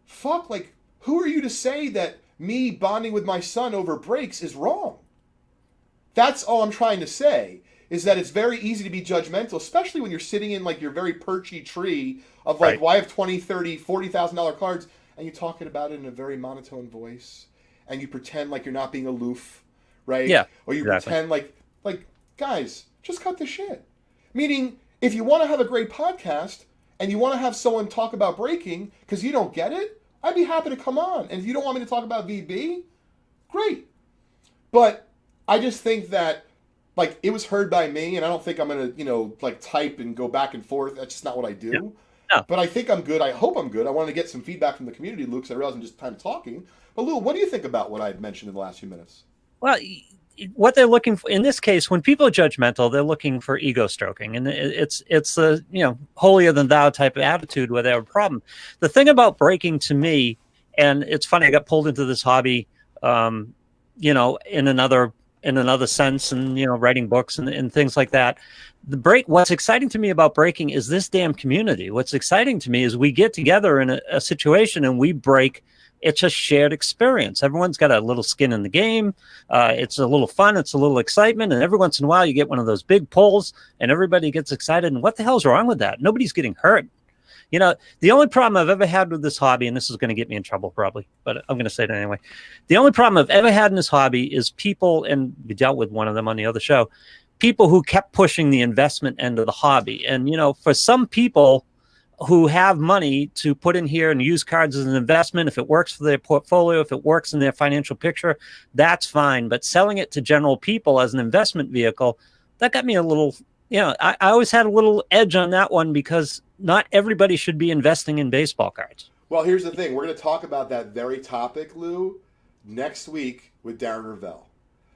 Fuck, like, who are you to say that me bonding with my son over breaks is wrong? That's all I'm trying to say, is that it's very easy to be judgmental, especially when you're sitting in like your very perchy tree of like, well, I have $20, $30, $40,000 cards, and you're talking about it in a very monotone voice, and you pretend like you're not being aloof, right? Yeah. Or you pretend like guys, just cut the shit. Meaning, if you want to have a great podcast and you want to have someone talk about breaking because you don't get it, I'd be happy to come on. And if you don't want me to talk about VB, great. But I just think that like it was heard by me, and I don't think I'm gonna, like type and go back and forth. That's just not what I do. Yeah. No. But I think I'm good. I hope I'm good. I wanted to get some feedback from the community, Luke, because I realize I'm just kind of talking. But Lou, what do you think about what I had mentioned in the last few minutes? Well, what they're looking for in this case, when people are judgmental, they're looking for ego stroking, and it's a holier than thou type of attitude where they have a problem. The thing about breaking to me, and it's funny, I got pulled into this hobby, in another sense, and writing books and things like that. What's exciting to me about breaking is this damn community. What's exciting to me is we get together in a situation and we break. It's a shared experience. Everyone's got a little skin in the game. It's a little fun. It's a little excitement. And every once in a while you get one of those big pulls and everybody gets excited. And what the hell's wrong with that? Nobody's getting hurt. The only problem I've ever had with this hobby, and this is going to get me in trouble probably, but I'm going to say it anyway. The only problem I've ever had in this hobby is people, and we dealt with one of them on the other show, people who kept pushing the investment end of the hobby. And, for some people who have money to put in here and use cards as an investment, if it works for their portfolio, if it works in their financial picture, that's fine. But selling it to general people as an investment vehicle, that got me a little, I always had a little edge on that one because not everybody should be investing in baseball cards. Well, here's the thing. We're going to talk about that very topic, Lou, next week with Darren Ravel.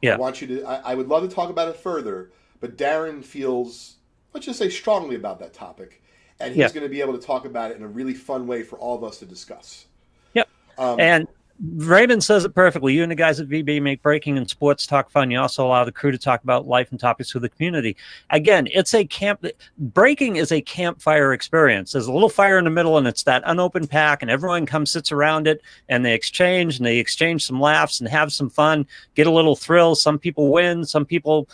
Yeah. I would love to talk about it further, but Darren feels, let's just say, strongly about that topic. And he's going to be able to talk about it in a really fun way for all of us to discuss. Yep. And Raymond says it perfectly. You and the guys at VB make breaking and sports talk fun. You also allow the crew to talk about life and topics with the community. Again, breaking is a campfire experience. There's a little fire in the middle, and it's that unopened pack, and everyone comes, sits around it, and they exchange some laughs and have some fun, get a little thrill. Some people win. Some people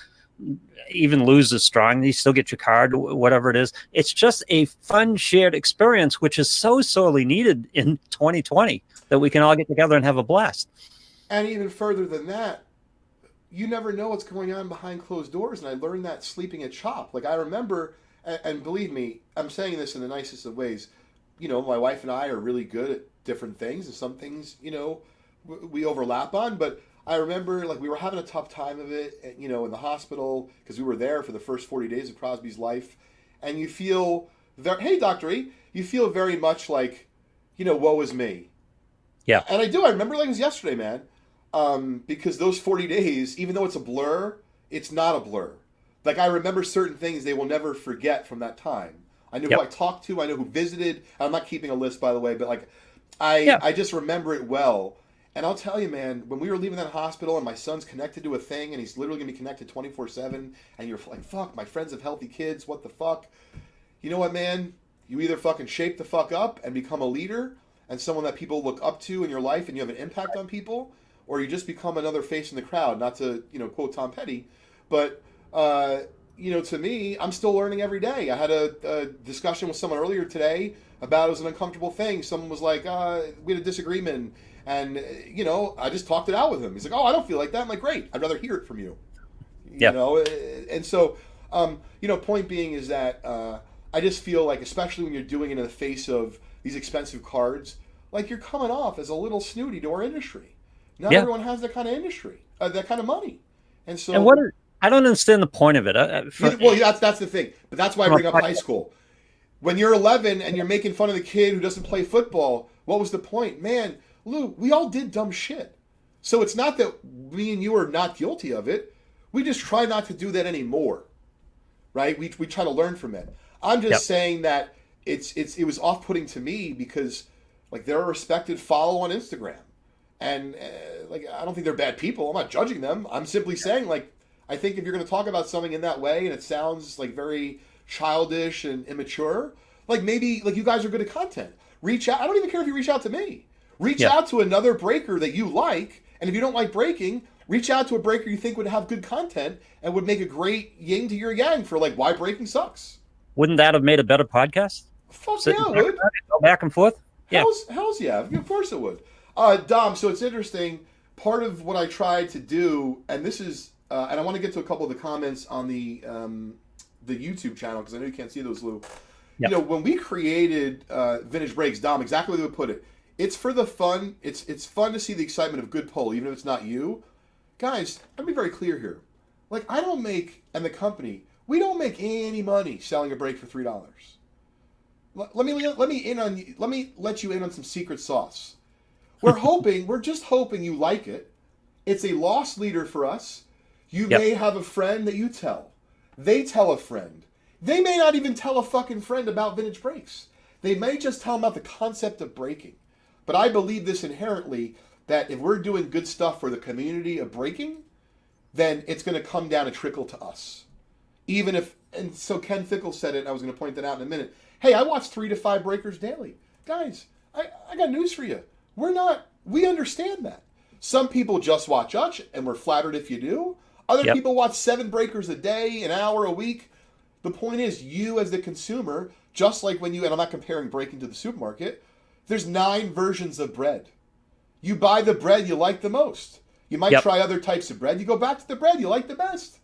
even lose as strong. You still get your card, whatever it is. It's just a fun shared experience, which is so sorely needed in 2020 that we can all get together and have a blast. And even further than that, you never know what's going on behind closed doors. And I learned that sleeping at shop. Like I remember, and believe me, I'm saying this in the nicest of ways. My wife and I are really good at different things, and some things, we overlap on. But I remember, like, we were having a tough time of it, in the hospital, because we were there for the first 40 days of Crosby's life. And you feel, hey, Dr. E, you feel very much like, woe is me. Yeah. And I do. I remember like it was yesterday, man. Because those 40 days, even though it's a blur, it's not a blur. Like, I remember certain things they will never forget from that time. I know Yep. who I talked to. I know who visited. I'm not keeping a list, by the way, but like, Yeah. I just remember it well. And I'll tell you, man, when we were leaving that hospital and my son's connected to a thing and he's literally going to be connected 24/7 and you're like, fuck, my friends have healthy kids. What the fuck? You know what, man? You either fucking shape the fuck up and become a leader and someone that people look up to in your life and you have an impact on people, or you just become another face in the crowd, not to, quote Tom Petty. But, to me, I'm still learning every day. I had a discussion with someone earlier today about it was an uncomfortable thing. Someone was like, we had a disagreement. And, I just talked it out with him. He's like, oh, I don't feel like that. I'm like, great. I'd rather hear it from you. Yeah. And so, point being is that I just feel like, especially when you're doing it in the face of these expensive cards, like you're coming off as a little snooty to our industry. Not everyone has that kind of industry, that kind of money. And so... And I don't understand the point of it. That's the thing. But that's why I bring up high school. When you're 11 and you're making fun of the kid who doesn't play football, what was the point? Man, Lou, we all did dumb shit. So it's not that me and you are not guilty of it. We just try not to do that anymore, right? We try to learn from it. I'm just saying that it was off-putting to me because like they're a respected follow on Instagram, and I don't think they're bad people. I'm not judging them. I'm simply saying like I think if you're going to talk about something in that way and it sounds like very childish and immature, like maybe like you guys are good at content. Reach out. I don't even care if you reach out to me. Reach out to another breaker that you like, and if you don't like breaking, reach out to a breaker you think would have good content and would make a great yin to your yang for like why breaking sucks. Wouldn't that have made a better podcast? Fuck yeah, it would. Go back and forth. Yeah. Hell's yeah. Of course it would. Dom, so it's interesting. Part of what I tried to do, and this is, and I want to get to a couple of the comments on the YouTube channel because I know you can't see those, Lou. Yep. When we created Vintage Breaks, Dom, exactly the way we put it. It's for the fun. It's fun to see the excitement of good pull, even if it's not you. Guys, let me be very clear here. Like, I don't make, and the company, we don't make any money selling a break for $3. Let me let you in on some secret sauce. We're just hoping you like it. It's a lost leader for us. You may have a friend that you tell. They tell a friend. They may not even tell a fucking friend about vintage breaks. They may just tell them about the concept of breaking. But I believe this inherently, that if we're doing good stuff for the community of breaking, then it's going to come down and trickle to us. Even if, and so Ken Fickle said it, and I was going to point that out in a minute. Hey, I watch 3 to 5 breakers daily. Guys, I got news for you. We understand that. Some people just watch us, and we're flattered if you do. Other people watch 7 breakers a day, an hour a week. The point is, you as the consumer, just like when you, and I'm not comparing breaking to the supermarket, there's 9 versions of bread. You buy the bread you like the most. You might try other types of bread. You go back to the bread you like the best.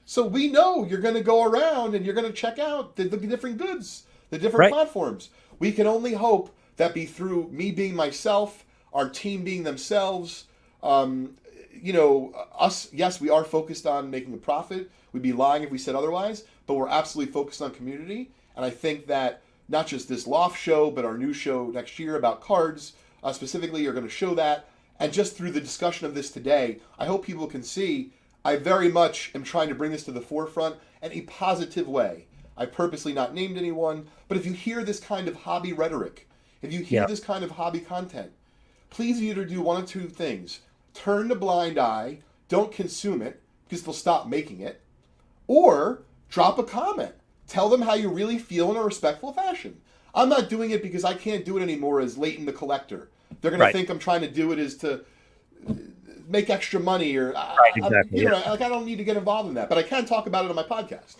So we know you're going to go around and you're going to check out the different goods, the different platforms. We can only hope that be through me being myself, our team being themselves. Us, yes, we are focused on making a profit. We'd be lying if we said otherwise, but we're absolutely focused on community. And I think that not just this Loft show, but our new show next year about cards specifically are going to show that. And just through the discussion of this today, I hope people can see I very much am trying to bring this to the forefront in a positive way. I purposely not named anyone, but if you hear this kind of hobby rhetoric, if you hear this kind of hobby content, please either do one of 2 things. Turn the blind eye, don't consume it, because they'll stop making it, or drop a comment. Tell them how you really feel in a respectful fashion. I'm not doing it because I can't do it anymore as Leighton the collector. They're going to think I'm trying to do it as to make extra money or I don't need to get involved in that, but I can talk about it on my podcast.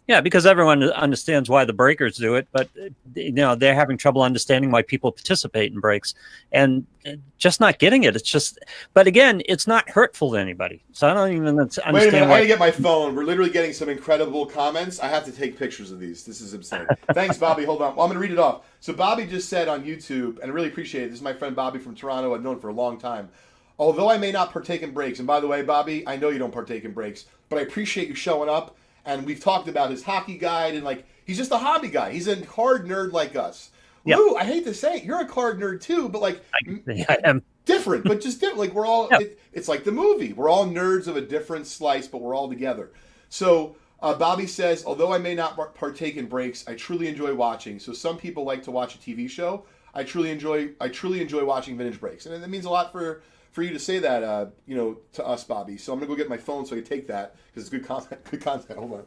Yeah, because everyone understands why the breakers do it, but they're having trouble understanding why people participate in breaks and just not getting it. It's just, but again, it's not hurtful to anybody. So I don't even understand. Wait a minute, I gotta get my phone. We're literally getting some incredible comments. I have to take pictures of these. This is insane. Thanks, Bobby. Hold on. Well, I'm gonna read it off. So Bobby just said on YouTube, and I really appreciate it. This is my friend Bobby from Toronto. I've known for a long time. Although I may not partake in breaks, and by the way, Bobby, I know you don't partake in breaks, but I appreciate you showing up. And we've talked about his hockey guide, and he's just a hobby guy. He's a card nerd like us. Yep. Lou, I hate to say it, you're a card nerd too, but I am different, but just different. We're all, it's like the movie. We're all nerds of a different slice, but we're all together. So Bobby says, although I may not partake in breaks, I truly enjoy watching. So some people like to watch a TV show. I truly enjoy watching vintage breaks, and it means a lot for you to say that, to us, Bobby. So I'm gonna go get my phone so I can take that because it's good content. Good content. Hold on.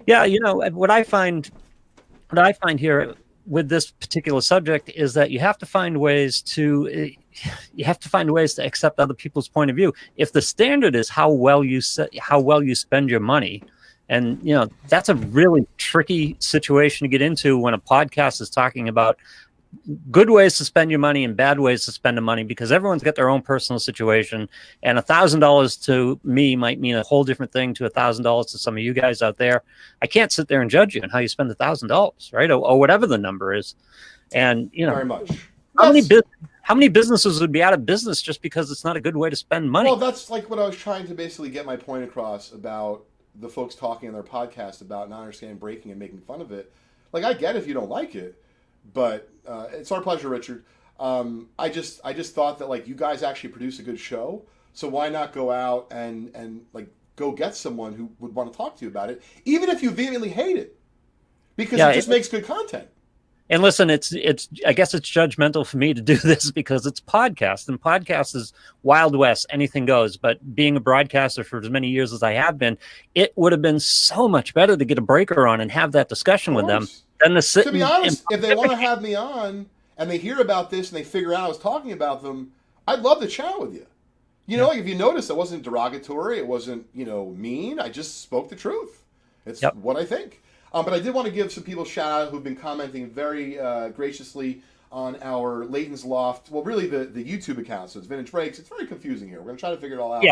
Yeah, what I find here with this particular subject is that you have to find ways to accept other people's point of view. If the standard is how well you spend your money, and that's a really tricky situation to get into when a podcast is talking about good ways to spend your money and bad ways to spend the money, because everyone's got their own personal situation, and $1,000 to me might mean a whole different thing to $1,000 to some of you guys out there. I can't sit there and judge you on how you spend $1,000, right? Or whatever the number is. And very much. How many businesses would be out of business just because it's not a good way to spend money? Well, that's like what I was trying to basically get my point across about the folks talking on their podcast about not understanding breaking and making fun of it. Like, I get if you don't like it, but it's our pleasure, Richard. I just thought that, like, you guys actually produce a good show, so why not go out and like go get someone who would want to talk to you about it, even if you vehemently hate it, because it just makes good content. And listen, it's I guess it's judgmental for me to do this because it's podcast, and podcast is Wild West, anything goes. But being a broadcaster for as many years as I have been, it would have been so much better to get a breaker on and have that discussion with them. To be honest, if they want to have me on and they hear about this and they figure out I was talking about them, I'd love to chat with you. Like, if you notice, it wasn't derogatory, it wasn't, mean. I just spoke the truth. It's what I think. But I did want to give some people a shout out who've been commenting very graciously on our Leighton's Loft. Well, really the YouTube account. So it's Vintage Breaks. It's very confusing here. We're going to try to figure it all out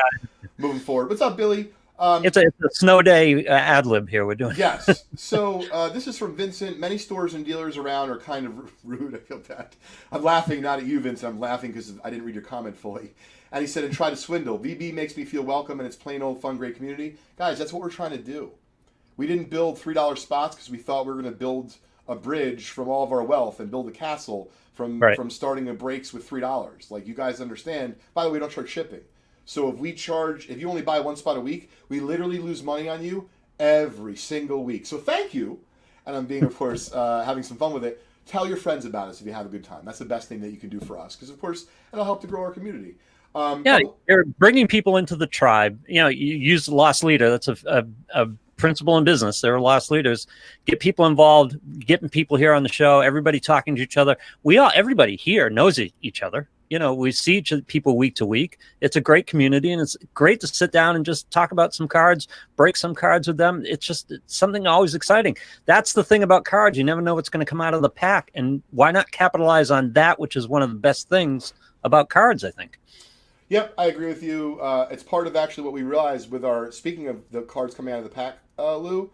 moving forward. What's up, Billy? It's a snow day ad lib here we're doing. Yes. So this is from Vincent. Many stores and dealers around are kind of rude. I feel bad. I'm laughing not at you, Vincent. I'm laughing because I didn't read your comment fully. And he said, and try to swindle. VB makes me feel welcome, and it's plain old fun, great community. Guys, that's what we're trying to do. We didn't build $3 spots because we thought we were going to build a bridge from all of our wealth and build a castle from starting the breaks with $3. Like, you guys understand. By the way, we don't charge shipping. So if you only buy one spot a week, we literally lose money on you every single week. So thank you. And I'm being, of course, having some fun with it. Tell your friends about us if you have a good time. That's the best thing that you can do for us. Because, of course, it'll help to grow our community. You're bringing people into the tribe. You use the lost leader. That's a principle in business. There are lost leaders. Get people involved, getting people here on the show, everybody talking to each other. Everybody here knows each other. We see people week to week. It's a great community, and it's great to sit down and just talk about some cards, break some cards with them. It's something always exciting. That's the thing about cards. You never know what's going to come out of the pack, and why not capitalize on that, which is one of the best things about cards, I think. Yep, I agree with you. It's part of actually what we realized with speaking of the cards coming out of the pack, Lou,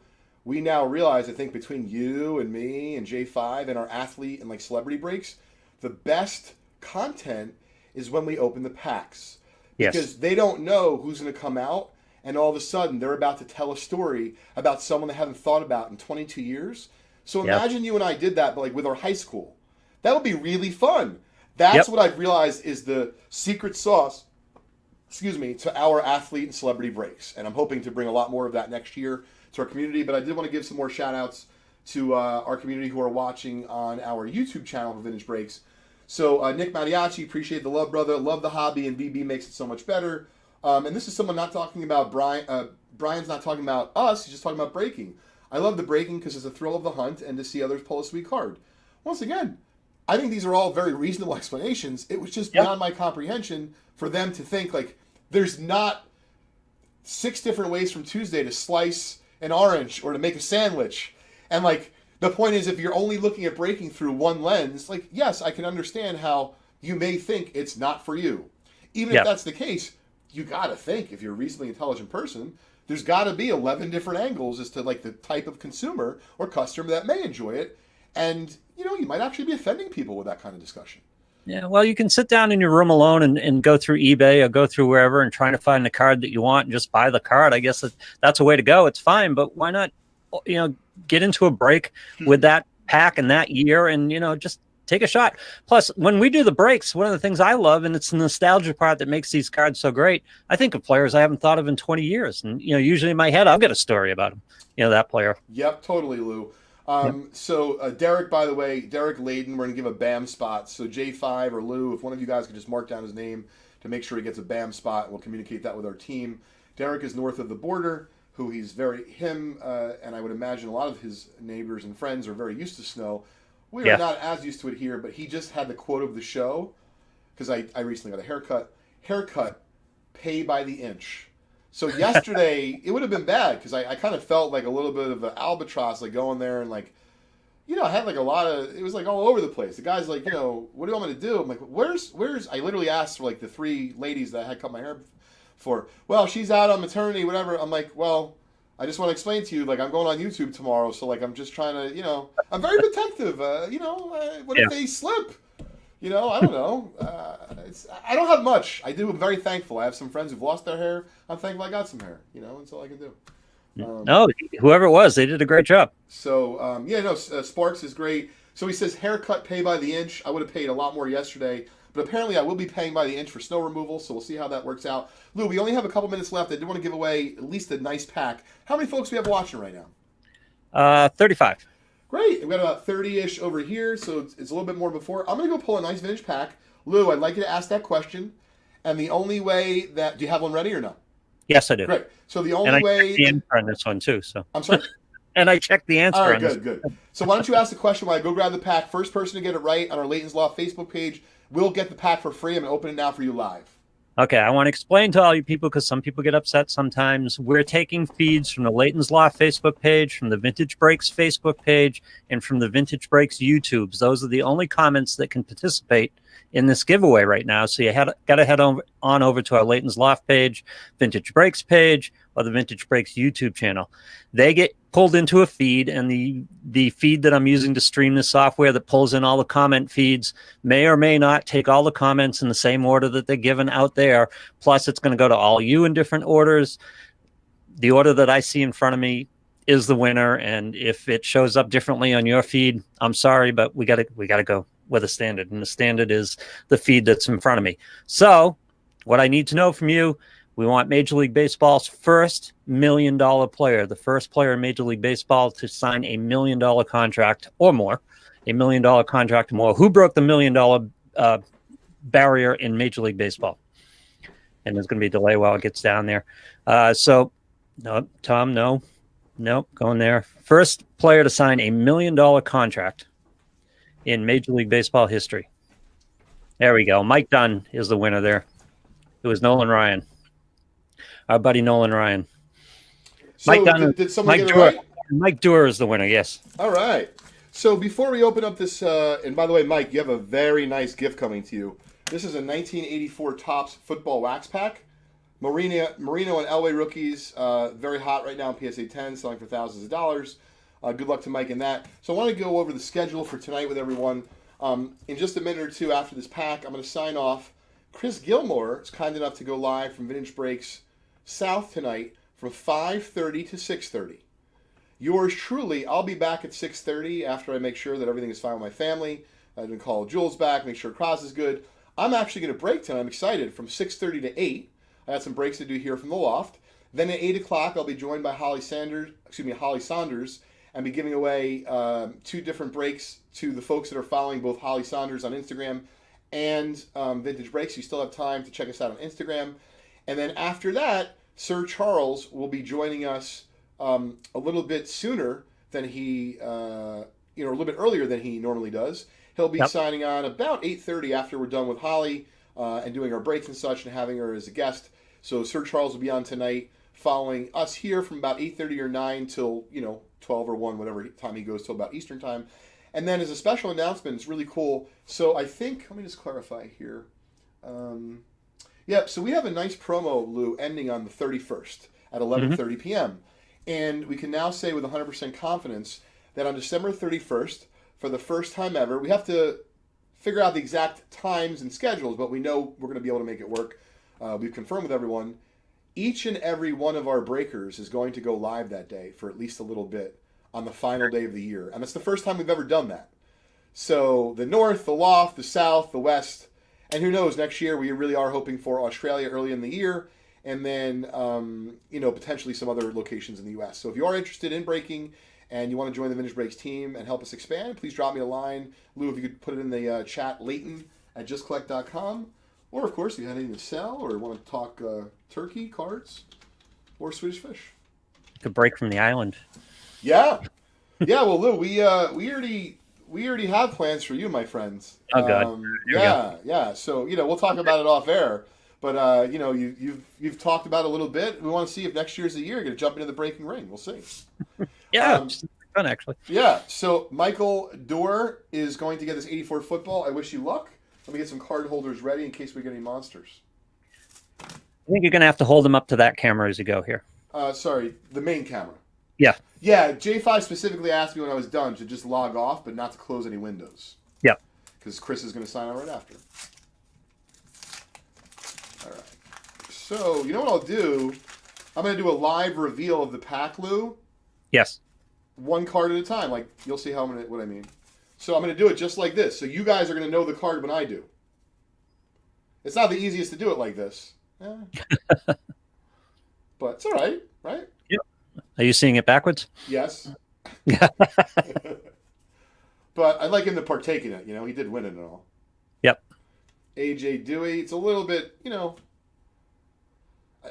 we now realize, I think, between you and me and J5 and our athlete and like celebrity breaks, the best content is when we open the packs. Because they don't know who's going to come out, and all of a sudden they're about to tell a story about someone they haven't thought about in 22 years. So imagine you and I did that, but like with our high school. That would be really fun. That's what I've realized is the secret sauce, to our athlete and celebrity breaks. And I'm hoping to bring a lot more of that next year to our community. But I did want to give some more shout outs to our community who are watching on our YouTube channel for Vintage Breaks. So Nick Mariachi, appreciate the love, brother. Love the hobby, and BB makes it so much better. And this is someone not talking about Brian. Brian's not talking about us. He's just talking about breaking. I love the breaking because it's a thrill of the hunt and to see others pull a sweet card. Once again, I think these are all very reasonable explanations. It was just beyond my comprehension for them to think, like, there's not 6 different ways from Tuesday to slice an orange or to make a sandwich. And, like, the point is, if you're only looking at breaking through one lens, like, yes, I can understand how you may think it's not for you. Even if that's the case, you got to think, if you're a reasonably intelligent person, there's got to be 11 different angles as to, like, the type of consumer or customer that may enjoy it. And, you might actually be offending people with that kind of discussion. Yeah, well, you can sit down in your room alone and go through eBay or go through wherever and trying to find the card that you want and just buy the card. I guess that's a way to go. It's fine, but why not, get into a break with that pack and that year and, just take a shot. Plus, when we do the breaks, one of the things I love, and it's the nostalgia part that makes these cards so great, I think of players I haven't thought of in 20 years. And, usually in my head, I've got a story about them, that player. Yep, totally, Lou. Yep. So Derek, by the way, Derek Leighton, we're going to give a BAM spot. So J5 or Lou, if one of you guys could just mark down his name to make sure he gets a BAM spot, we'll communicate that with our team. Derek is north of the border, and I would imagine a lot of his neighbors and friends are very used to snow. We are not as used to it here, but he just had the quote of the show, because I recently got a haircut. Haircut, pay by the inch. So yesterday, it would have been bad, because I kind of felt like a little bit of an albatross, like going there and like, I had like a lot of, it was like all over the place. The guy's like, what do you want me to do? I'm like, where's, I literally asked for like the 3 ladies that I had cut my hair for. Well, she's out on maternity, whatever. I'm like, well, I just want to explain to you, like, I'm going on YouTube tomorrow, so, like, I'm just trying to, I'm very protective, what if they slip? I don't know. I don't have much. I'm very thankful. I have some friends who've lost their hair. I'm thankful I got some hair, that's all I can do. No, whoever it was, they did a great job. So, Sparks is great. So he says, haircut, pay by the inch. I would have paid a lot more yesterday, but apparently I will be paying by the inch for snow removal, so we'll see how that works out. Lou, we only have a couple minutes left. I do want to give away at least a nice pack. How many folks do we have watching right now? 35. Great. We've got about 30-ish over here, so it's a little bit more before. I'm going to go pull a nice vintage pack. Lou, I'd like you to ask that question. And the only way that... Do you have one ready or no? Yes, I do. Great. So the only way... the answer on this one, too. So. I'm sorry? And I checked the answer. All right, good. So why don't you ask the question while I go grab the pack. First person to get it right on our Leighton's Loft Facebook page will get the pack for free. I'm going to open it now for you live. Okay, I want to explain to all you people, because some people get upset sometimes. We're taking feeds from the Leighton's Loft Facebook page, from the Vintage Breaks Facebook page, and from the Vintage Breaks YouTubes. Those are the only comments that can participate in this giveaway right now. So you got to head on over to our Leighton's Loft page, Vintage Breaks page, or the Vintage Breaks YouTube channel. They get pulled into a feed, and the feed that I'm using to stream the software that pulls in all the comment feeds may or may not take all the comments in the same order that they're given out there. Plus, it's going to go to all you in different orders. The order that I see in front of me is the winner, and if it shows up differently on your feed, I'm sorry, but we got to go with a standard, and the standard is the feed that's in front of me. So, what I need to know from you, we want Major League Baseball's first $1 million player, the first player in Major League Baseball to sign a $1 million contract or more, $1 million contract or more. Who broke the $1 million barrier in Major League Baseball? And there's going to be a delay while it gets down there. No, Tom, no, going there. First player to sign a $1 million contract in Major League Baseball history. There we go. Mike Dunn is the winner there. It was Nolan Ryan. Our buddy Nolan Ryan. So Mike Dunn, did someone get it right? Mike Dewar is the winner, yes. All right. So before we open up this, and by the way, Mike, you have a very nice gift coming to you. This is a 1984 Topps football wax pack. Marino and Elway rookies, very hot right now in PSA 10, selling for thousands of dollars. Good luck to Mike in that. So I want to go over the schedule for tonight with everyone. In just a minute or two after this pack, I'm going to sign off. Chris Gilmore is kind enough to go live from Vintage Breaks South tonight from 5:30 to 6:30. Yours truly, I'll be back at 6:30 after I make sure that everything is fine with my family. I'm going to call Jules back, make sure Cross is good. I'm actually going to break tonight. I'm excited. From 6:30 to 8. I got some breaks to do here from the Loft. Then at 8 o'clock, I'll be joined by Holly Sonders, and be giving away 2 different breaks to the folks that are following both Holly Sonders on Instagram and Vintage Breaks. You still have time to check us out on Instagram. And then after that, Sir Charles will be joining us a little bit sooner than he, a little bit earlier than he normally does. He'll be signing on about 8:30 after we're done with Holly and doing our breaks and such and having her as a guest. So Sir Charles will be on tonight following us here from about 8:30 or 9 till, 12 or 1, whatever time he goes till about Eastern time. And then as a special announcement, it's really cool. So I think, let me just clarify here. So we have a nice promo, Lou, ending on the 31st at 11:30 p.m. And we can now say with 100% confidence that on December 31st, for the first time ever, we have to figure out the exact times and schedules, but we know we're going to be able to make it work. We've confirmed with everyone. Each and every one of our breakers is going to go live that day for at least a little bit on the final day of the year. And it's the first time we've ever done that. So the north, the loft, the south, the west, and who knows, next year we really are hoping for Australia early in the year, and then potentially some other locations in the U.S. So if you are interested in breaking and you want to join the Vintage Breaks team and help us expand, please drop me a line. Lou, if you could put it in the chat, Leighton at justcollect.com. Or, of course, if you have anything to sell or want to talk turkey, cards, or Swedish fish. You could break from the island. Yeah. Yeah, well, Lou, we already have plans for you, my friends. Oh, God. Yeah. So, we'll talk about it off air. But, you've talked about it a little bit. We want to see if next year's the year you're going to jump into the breaking ring. We'll see. Yeah, fun, actually. Yeah, so Michael Dorr is going to get this 84 football. I wish you luck. Let me get some card holders ready in case we get any monsters. I think you're going to have to hold them up to that camera as you go here. Sorry, the main camera. Yeah. Yeah, J5 specifically asked me when I was done to just log off, but not to close any windows. Yeah. Because Chris is going to sign out right after. All right. So, you know what I'll do? I'm going to do a live reveal of the pack, Lou. Yes. One card at a time. Like, you'll see what I mean. So I'm going to do it just like this. So you guys are going to know the card when I do. It's not the easiest to do it like this. But it's all right, right? Yep. Are you seeing it backwards? Yes. But I'd like him to partake in it. He did win it and all. Yep. AJ Dewey. It's a little bit,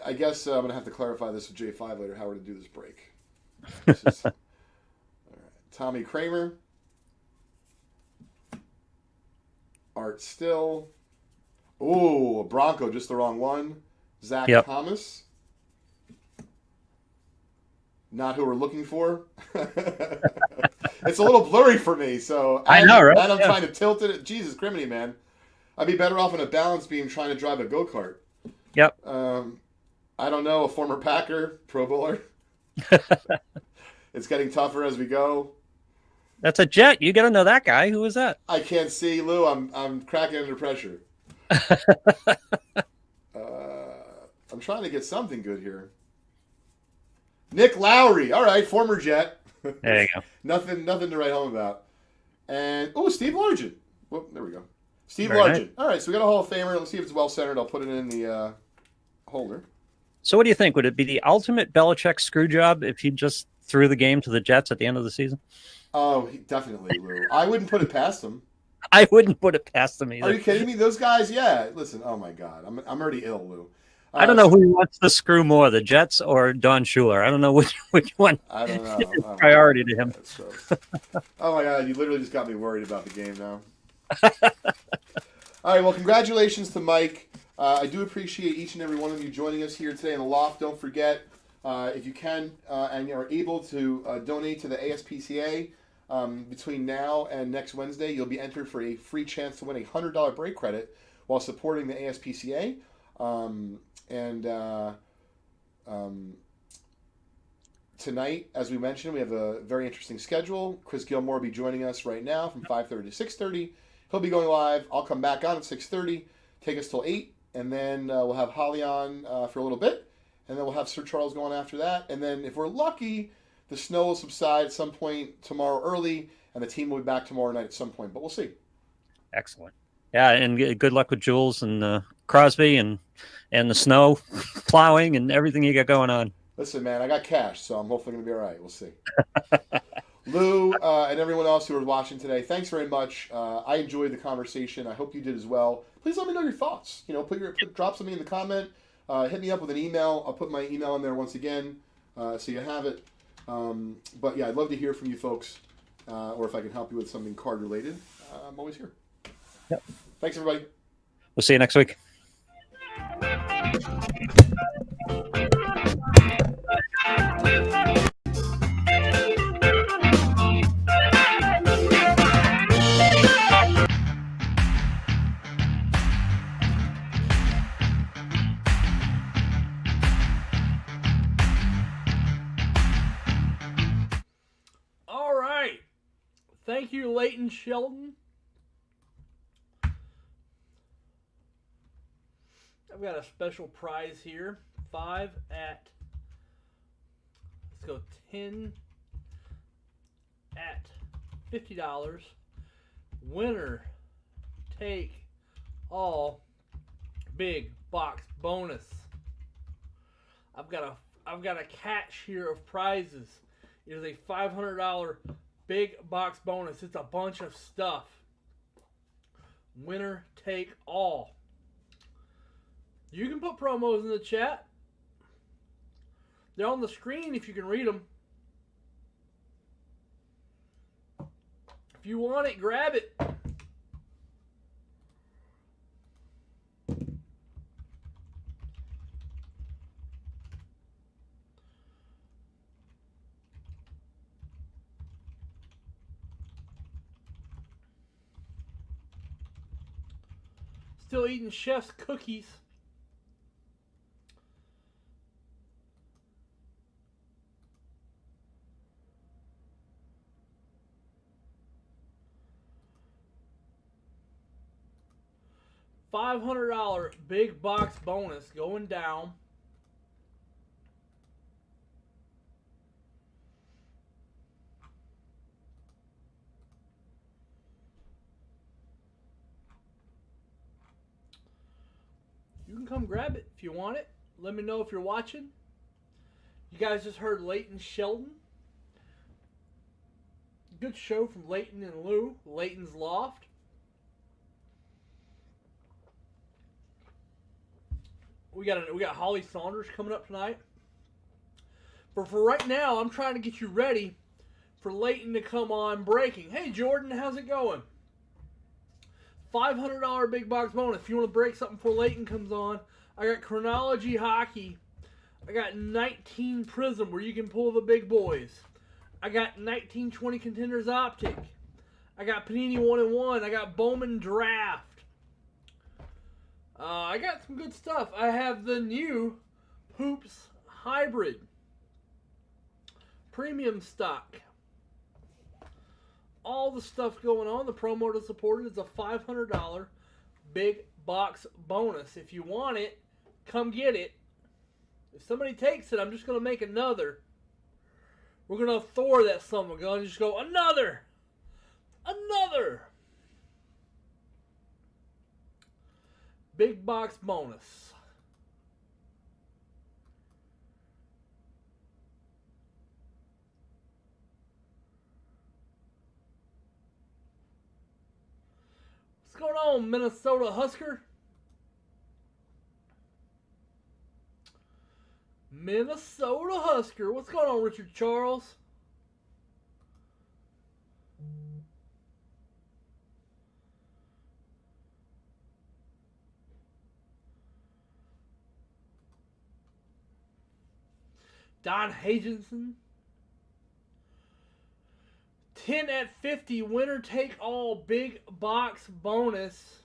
I guess I'm going to have to clarify this with J5 later, how we're going to do this break. All right. Tommy Kramer. Art Still. Ooh, a Bronco, just the wrong one. Zach Thomas. Not who we're looking for. It's a little blurry for me, so I know, right? And I'm trying to tilt it. Jesus criminy, man. I'd be better off in a balance beam trying to drive a go-kart. Yep. I don't know, a former Packer, Pro Bowler. It's getting tougher as we go. That's a Jet. You got to know that guy. Who is that? I can't see, Lou. I'm cracking under pressure. I'm trying to get something good here. Nick Lowry. All right, former Jet. There you go. Nothing to write home about. And Steve Largent. Well, there we go. Steve Very Largent. nice. All right, so we got a Hall of Famer. Let's see if it's well centered. I'll put it in the holder. So what do you think? Would it be the ultimate Belichick screw job if he just threw the game to the Jets at the end of the season? Oh, definitely, Lou. I wouldn't put it past him. I wouldn't put it past him either. Are you kidding me? Those guys, yeah. Listen, oh my God, I'm already ill, Lou. I don't know who wants to screw more, the Jets or Don Shula. I don't know which one. I don't know. is priority to him. Oh my God, you literally just got me worried about the game now. All right, well, congratulations to Mike. I do appreciate each and every one of you joining us here today in the Loft. Don't forget, if you can and are able to donate to the ASPCA between now and next Wednesday, you'll be entered for a free chance to win a $100 break credit while supporting the ASPCA. Tonight, as we mentioned, we have a very interesting schedule. Chris Gilmore will be joining us right now from 5:30 to 6:30. He'll be going live. I'll come back on at 6:30, take us till 8, and then we'll have Holly on for a little bit, and then we'll have Sir Charles going after that. And then if we're lucky, the snow will subside at some point tomorrow early, and the team will be back tomorrow night at some point, but we'll see. Excellent. Yeah, and good luck with Jules and Crosby and the snow plowing and everything you got going on. Listen, man, I got cash, so I'm hopefully going to be all right. We'll see. Lou and everyone else who was watching today, thanks very much. I enjoyed the conversation. I hope you did as well. Please let me know your thoughts. Drop something in the comment. Hit me up with an email. I'll put my email in there once again so you have it. But yeah, I'd love to hear from you folks, or if I can help you with something card related. I'm always here. Yep. Thanks, everybody. We'll see you next week. All right. Thank you, Leighton Sheldon. I've got a special prize here. 5 at, let's go 10 at $50. Winner take all big box bonus. I've got a catch here of prizes. It is a $500 big box bonus. It's a bunch of stuff. Winner take all. You can put promos in the chat. They're on the screen if you can read them. If you want it, grab it. Still eating Chef's cookies. $500 big box bonus going down. You can come grab it if you want it. Let me know if you're watching. You guys just heard Leighton Sheldon. Good show from Leighton and Lou. Leighton's Loft. We got Holly Sonders coming up tonight. But for right now, I'm trying to get you ready for Leighton to come on breaking. Hey Jordan, how's it going? $500 big box bonus. If you want to break something before Leighton comes on, I got Chronology Hockey. I got 19 Prism where you can pull the big boys. I got 1920 Contenders Optic. I got Panini 1-in-1. I got Bowman Draft. I got some good stuff. I have the new Hoops Hybrid. Premium stock. All the stuff going on. The promo to support it is a $500 big box bonus. If you want it, come get it. If somebody takes it, I'm just going to make another. We're going to Thor that son of a gun and just go, another! Another! Big box bonus. What's going on, Minnesota Husker? Minnesota Husker. What's going on, Richard Charles? Don Hagenson. 10 at 50. Winner take all big box bonus.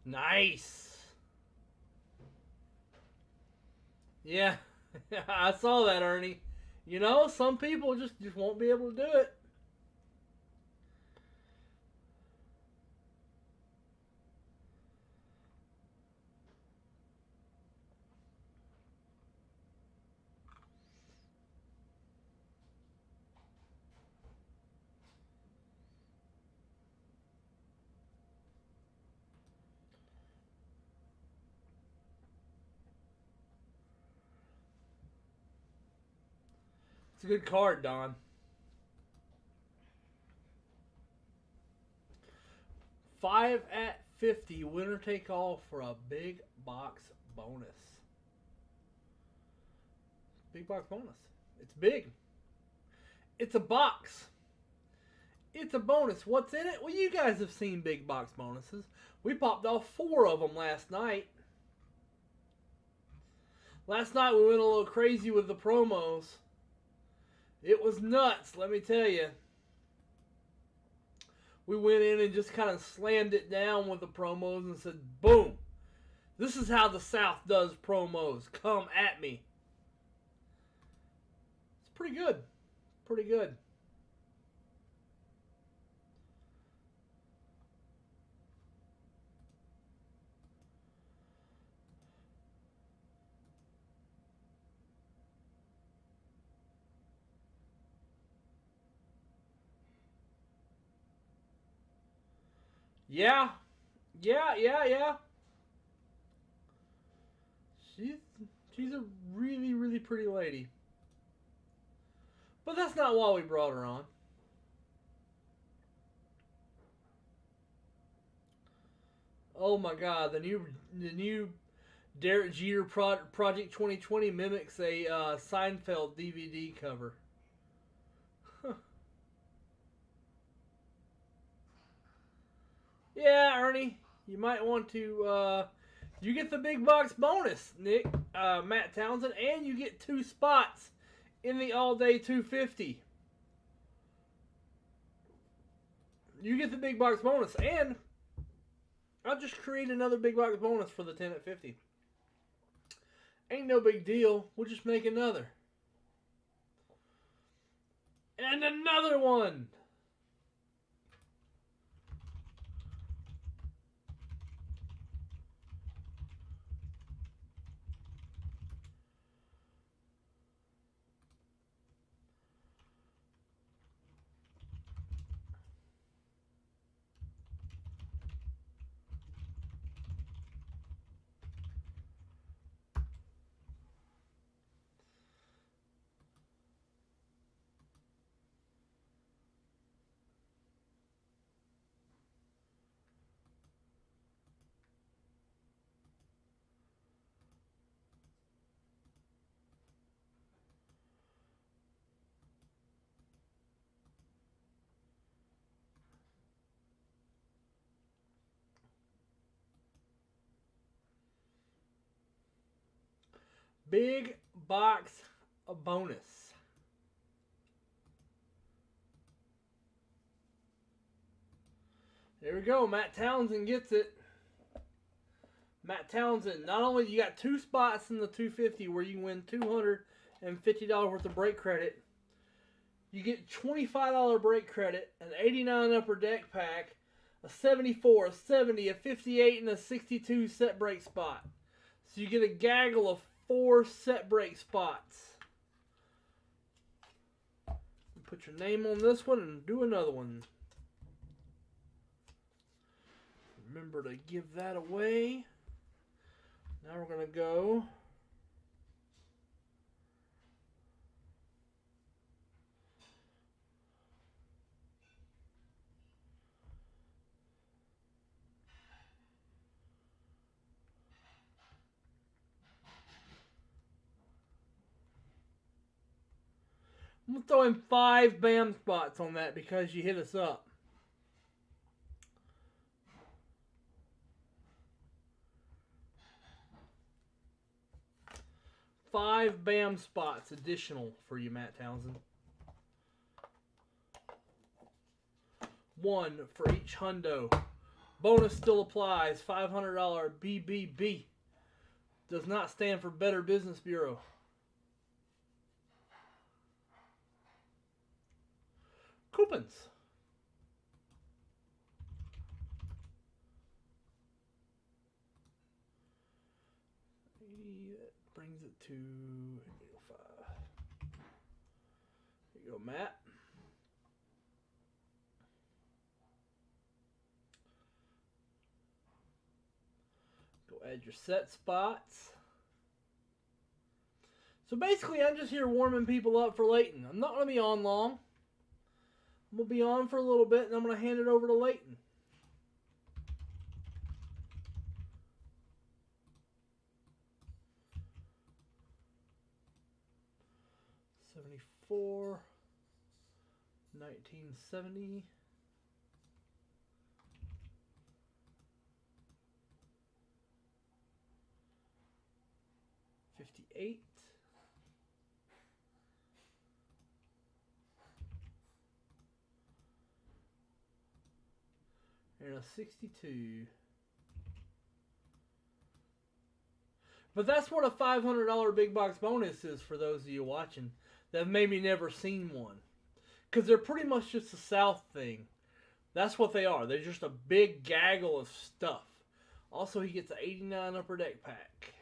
Nice. Yeah, I saw that, Ernie. You know, some people just won't be able to do it. It's a good card, Don. $5 at 50, winner take all for a big box bonus. Big box bonus. It's big. It's a box. It's a bonus. What's in it? Well, you guys have seen big box bonuses. We popped off 4 of them last night. Last night we went a little crazy with the promos. It was nuts, let me tell you. We went in and just kind of slammed it down with the promos and said, boom. This is how the South does promos. Come at me. It's pretty good. Pretty good. Yeah. Yeah. She's a really, really pretty lady. But that's not why we brought her on. Oh my God, the new Derek Jeter Project 2020 mimics a Seinfeld DVD cover. Yeah, Ernie, you might want to. You get the big box bonus, Nick, Matt Townsend, and you get 2 spots in the all-day 250. You get the big box bonus, and I'll just create another big box bonus for the 10 at 50. Ain't no big deal. We'll just make another. And another one. Big box bonus. There we go. Matt Townsend gets it. Matt Townsend, not only you got 2 spots in the 250 where you win $250 worth of break credit, you get $25 break credit, an 89 upper deck pack, a 74, a 70, a 58, and a 62 set break spot. So you get a gaggle of 4 set break spots. Put your name on this one and do another one. Remember to give that away. Now we're going to go. I'm going to throw in 5 BAM spots on that because you hit us up. Five BAM spots additional for you, Matt Townsend. 1 for each hundo. Bonus still applies. $500 BBB. Does not stand for Better Business Bureau. Coupons. That brings it to 805. Here you go, Matt. Go add your set spots. So basically, I'm just here warming people up for Leighton. I'm not going to be on long. I'm going to be on for a little bit, and I'm going to hand it over to Leighton. '74, 1970. '58. And a '62. But that's what a $500 big box bonus is for those of you watching that have maybe never seen one. Because they're pretty much just a South thing. That's what they are. They're just a big gaggle of stuff. Also, he gets an '89 Upper Deck pack.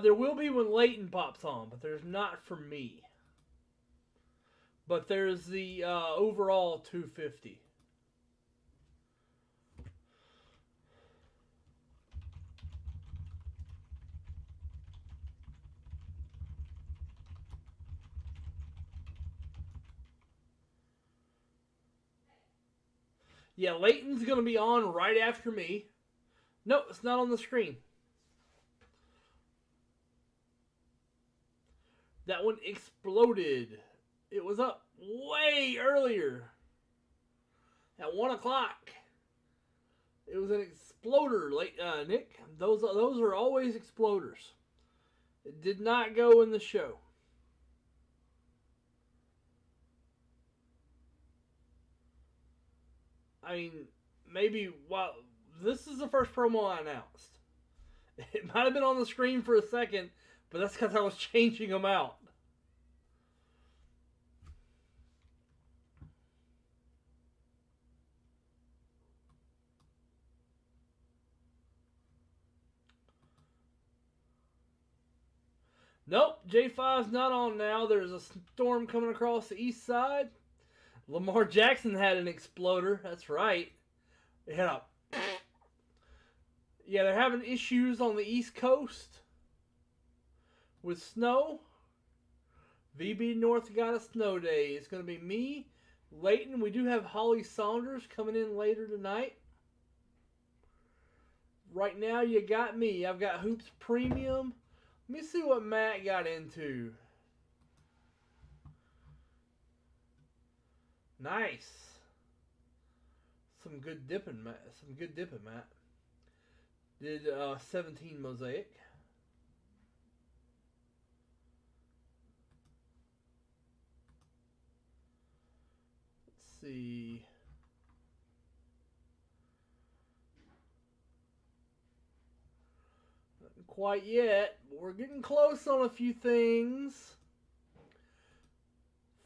There will be when Leighton pops on, but there's not for me. But there's the overall 250. Yeah, Leighton's going to be on right after me. No, it's not on the screen. That one exploded. It was up way earlier. At 1 o'clock. It was an exploder, Nick. Those are always exploders. It did not go in the show. I mean, maybe while this is the first promo I announced. It might have been on the screen for a second, but that's because I was changing them out. Nope, J5's not on now. There's a storm coming across the east side. Lamar Jackson had an exploder. That's right. It had a... Yeah, they're having issues on the East Coast with snow. VB North got a snow day. It's going to be me, Leighton. We do have Holly Sonders coming in later tonight. Right now, you got me. I've got Hoops Premium. Let me see what Matt got into. Nice. Some good dipping, Matt. Did 17 Mosaic. Let's see. Not quite yet. But we're getting close on a few things.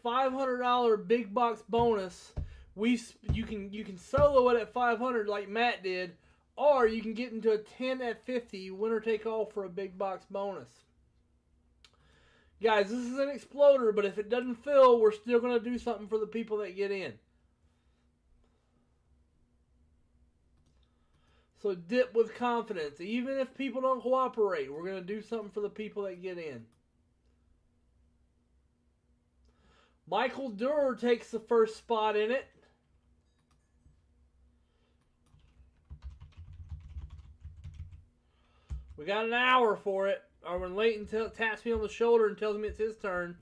$500 big box bonus. You can solo it at 500 like Matt did, or you can get into a 10 at 50 winner take all for a big box bonus. Guys, this is an exploder, but if it doesn't fill, we're still going to do something for the people that get in. So dip with confidence. Even if people don't cooperate, we're going to do something for the people that get in. Michael Durr takes the first spot in it. We got an hour for it. Or when Leighton taps me on the shoulder and tells me it's his turn.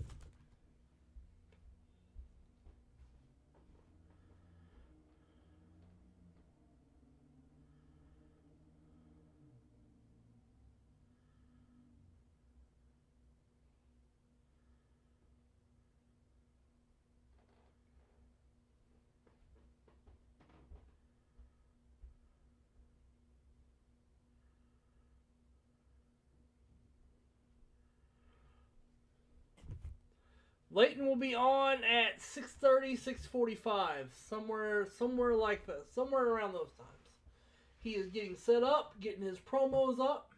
Leighton will be on at 6:30, 6:45, somewhere like that, somewhere around those times. He is getting set up, getting his promos up,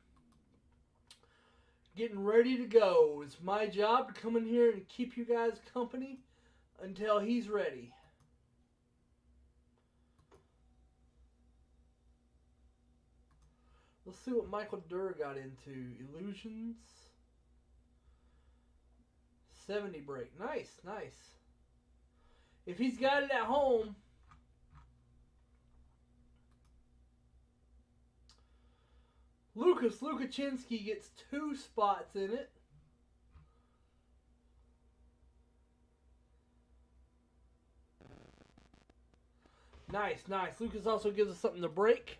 getting ready to go. It's my job to come in here and keep you guys company until he's ready. Let's see what Michael Durr got into. Illusions. 70 break. Nice, nice. If he's got it at home, Lucas Lukaczynski gets 2 spots in it. Nice, nice. Lucas also gives us something to break.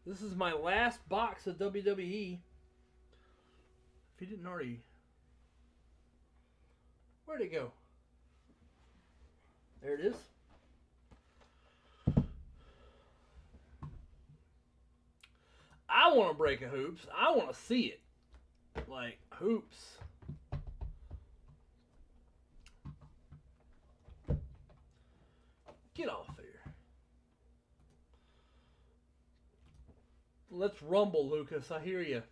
This is my last box of WWE. If you didn't already... Where'd it go? There it is. I want to break a hoops. I want to see it. Like, hoops. Get off here. Let's rumble, Lucas. I hear you.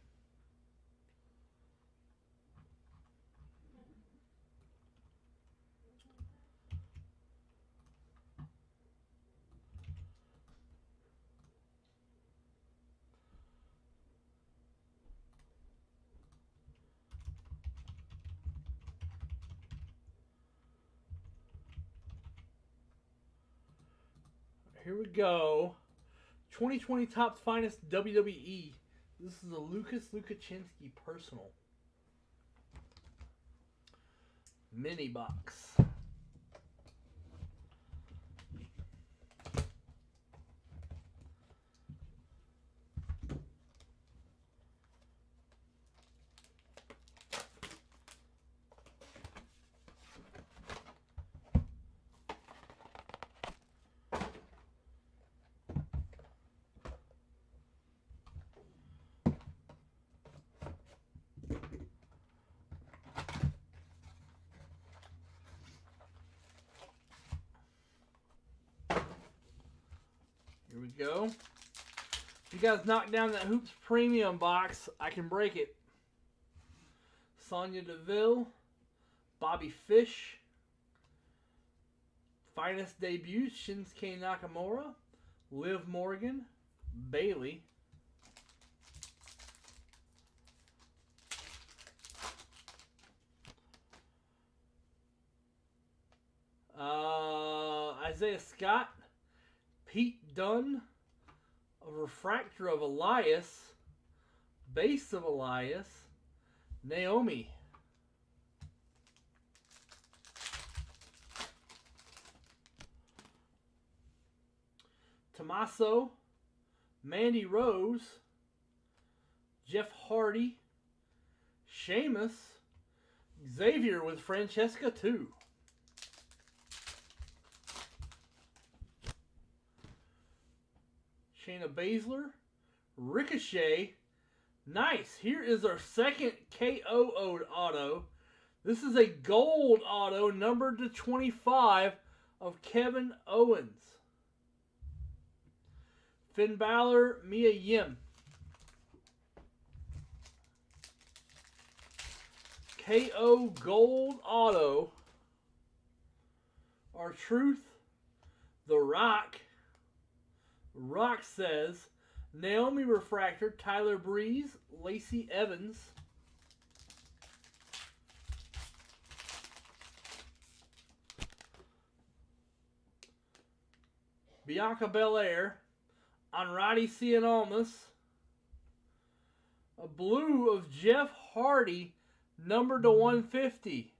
Here we go. 2020 Topps Finest WWE. This is a Lucas Lukaczynski personal. Mini box. Here we go. If you guys knock down that Hoops Premium box, I can break it. Sonya Deville, Bobby Fish, Finest Debuts, Shinsuke Nakamura, Liv Morgan, Bailey, Isaiah Scott, Pete Dunne, a refractor of Elias, base of Elias, Naomi. Tommaso, Mandy Rose, Jeff Hardy, Sheamus, Xavier with Francesca too. Shayna Baszler, Ricochet. Nice. Here is our second KO auto. This is a gold auto numbered to 25 of Kevin Owens. Finn Balor, Mia Yim. KO gold auto. R-Truth, The Rock. Rock says, Naomi refractor, Tyler Breeze, Lacey Evans. Bianca Belair, Andrade Cien Almas. A blue of Jeff Hardy, numbered to 150.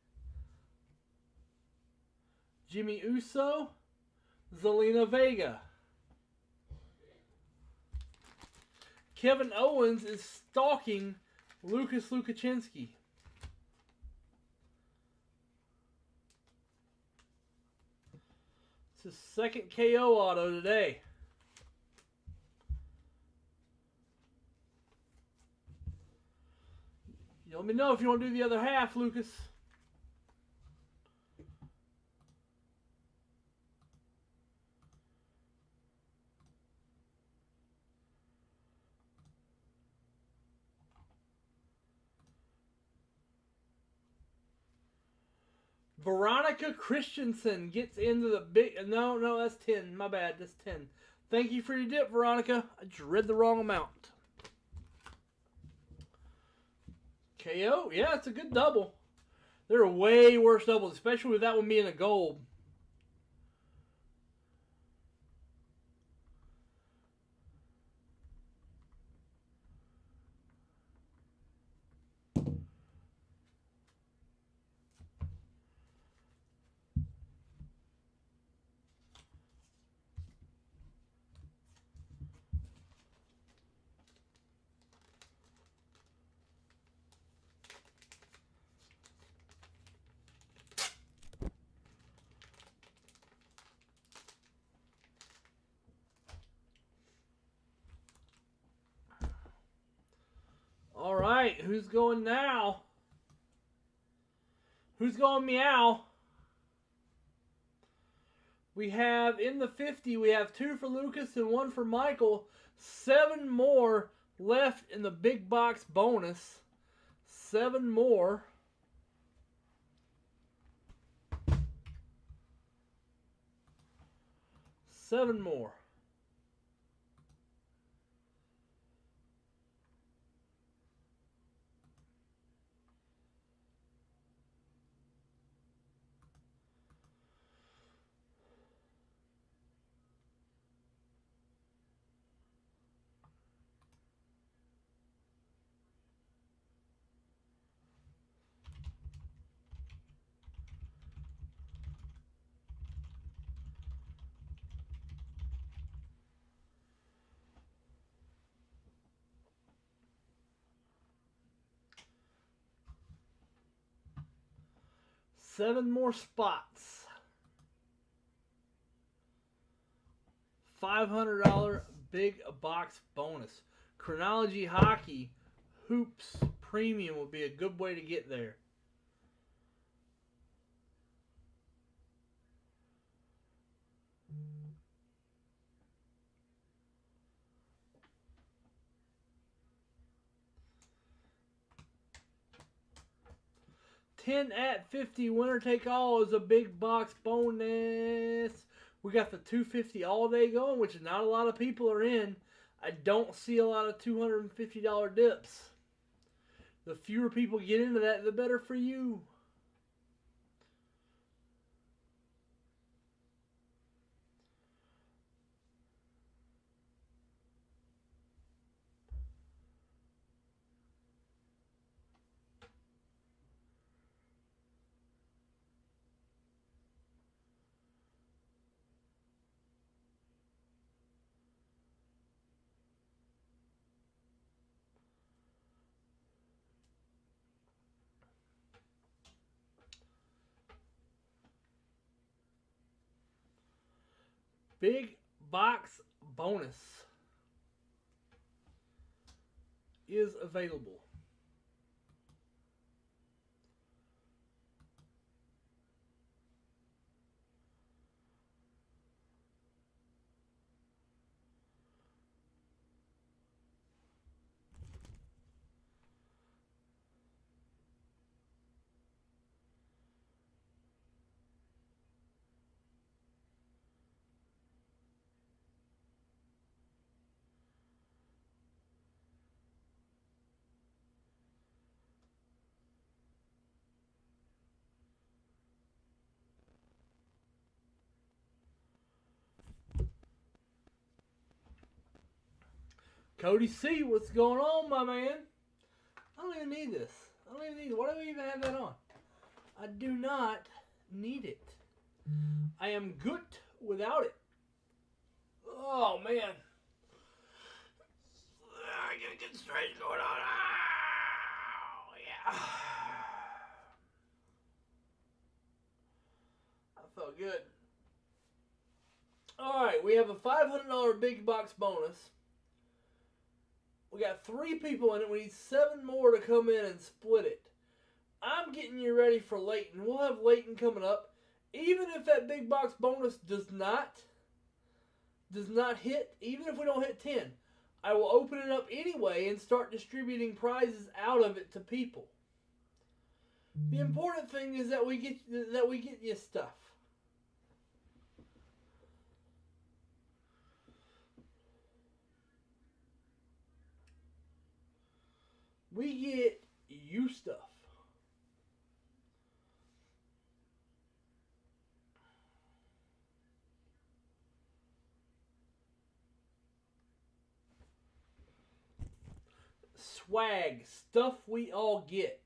Jimmy Uso, Zelina Vega. Kevin Owens is stalking Lucas Lukaczynski. This It's his second KO auto today. You let me know if you want to do the other half, Lucas. Veronica Christensen gets into the big... No, that's 10. My bad, that's 10. Thank you for your dip, Veronica. I just read the wrong amount. KO? Yeah, it's a good double. There are way worse doubles, especially with that one being a gold. All right, who's going now? Who's going meow? We have in the 50, we have 2 for Lucas and 1 for Michael. 7 more left in the big box bonus. 7 more. Seven more. Seven more spots. $500 big box bonus. Chronology Hockey Hoops Premium would be a good way to get there. $10 at 50 winner take all is a big box bonus. We got the $250 all day going, which not a lot of people are in. I don't see a lot of $250 dips. The fewer people get into that, the better for you. Big box bonus is available. Cody C, what's going on, my man? I don't even need this. I don't even need it. Why do we even have that on? I do not need it. I am good without it. Oh, man. I gotta get straight going on. Oh, yeah. I felt good. have a $500 big box bonus. We got 3 people in it. We need 7 more to come in and split it. I'm getting you ready for Leighton. We'll have Leighton coming up. Even if that big box bonus does not hit, even if we don't hit 10, I will open it up anyway and start distributing prizes out of it to people. The important thing is that we get you stuff. We get you stuff. Swag, stuff we all get.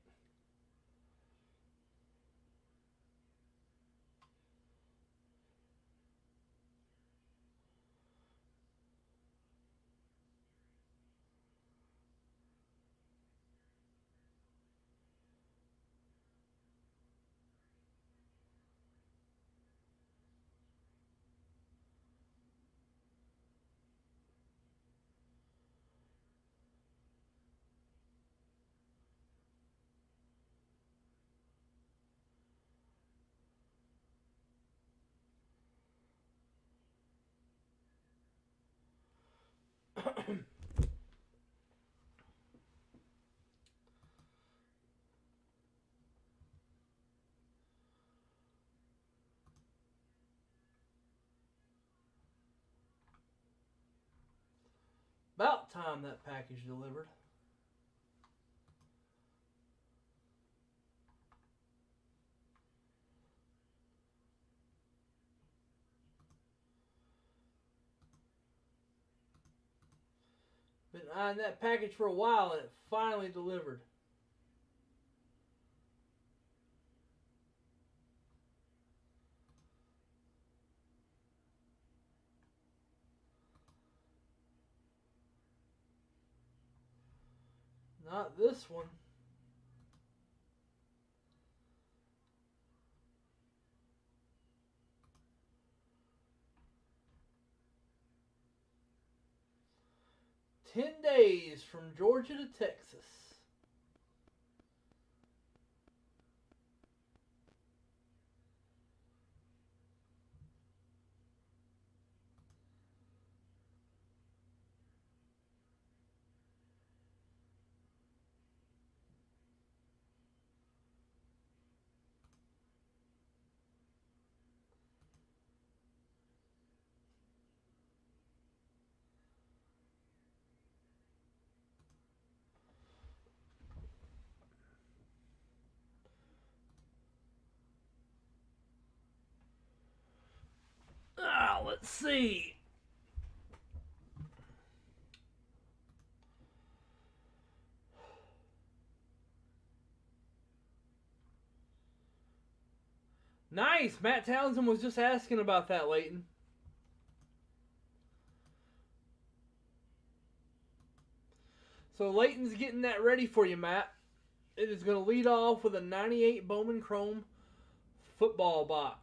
About time that package delivered. Been eyeing that package for a while and it finally delivered. Not this one. "10 days from Georgia to Texas." Let's see. Nice. Matt Townsend was just asking about that, Leighton. So Leighton's getting that ready for you, Matt. It is going to lead off with a 98 Bowman Chrome football box.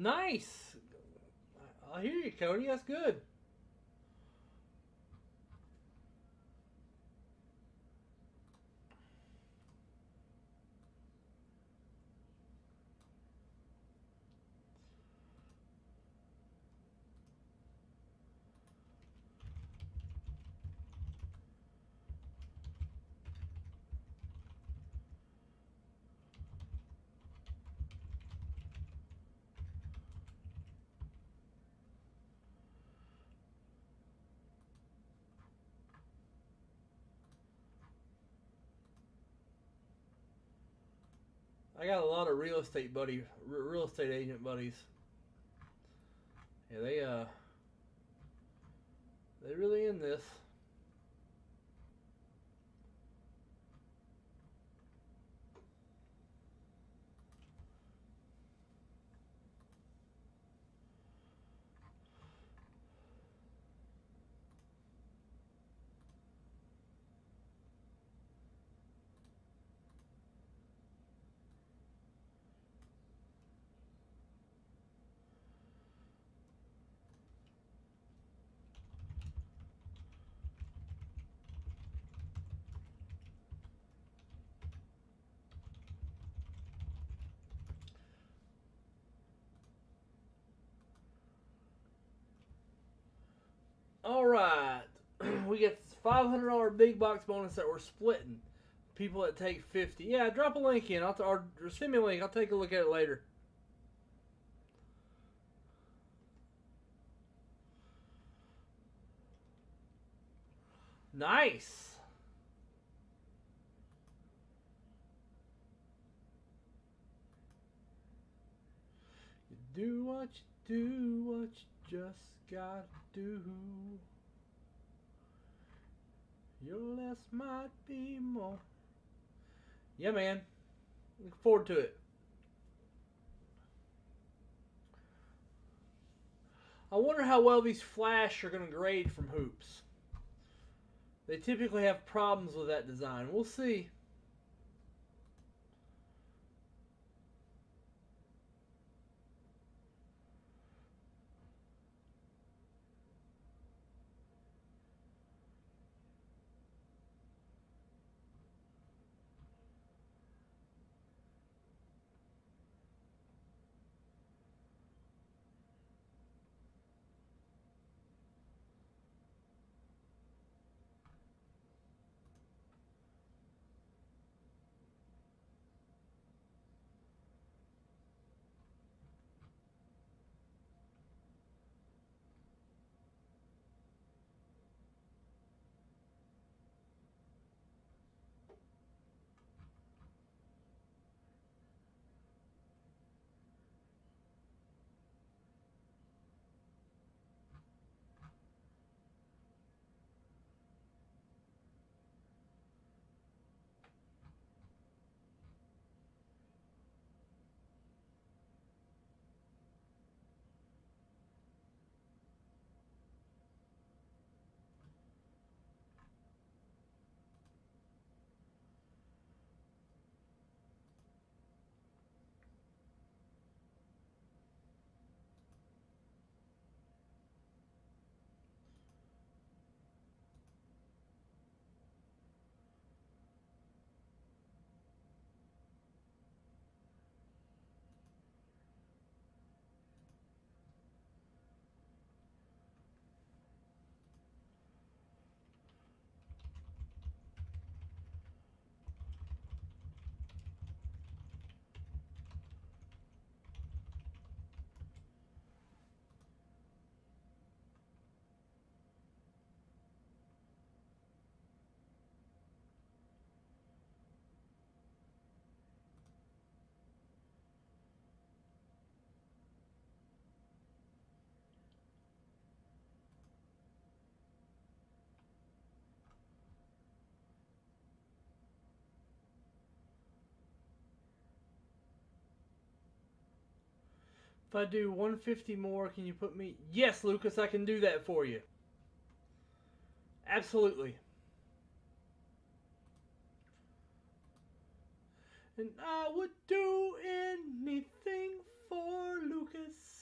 Nice. I hear you, Cody. That's good. I got a lot of real estate agent buddies. Yeah, they really in this. All right, we get $500 big box bonus that we're splitting. People that take 50. Yeah, drop a link in. Or send me a link. I'll take a look at it later. Nice. You do what you just gotta do. Your less might be more. Yeah, man. Look forward to it. I wonder how well these flash are going to grade from hoops. They typically have problems with that design. We'll see. If I do 150 more, can you put me... Yes, Lucas, I can do that for you. Absolutely. And I would do anything for Lucas.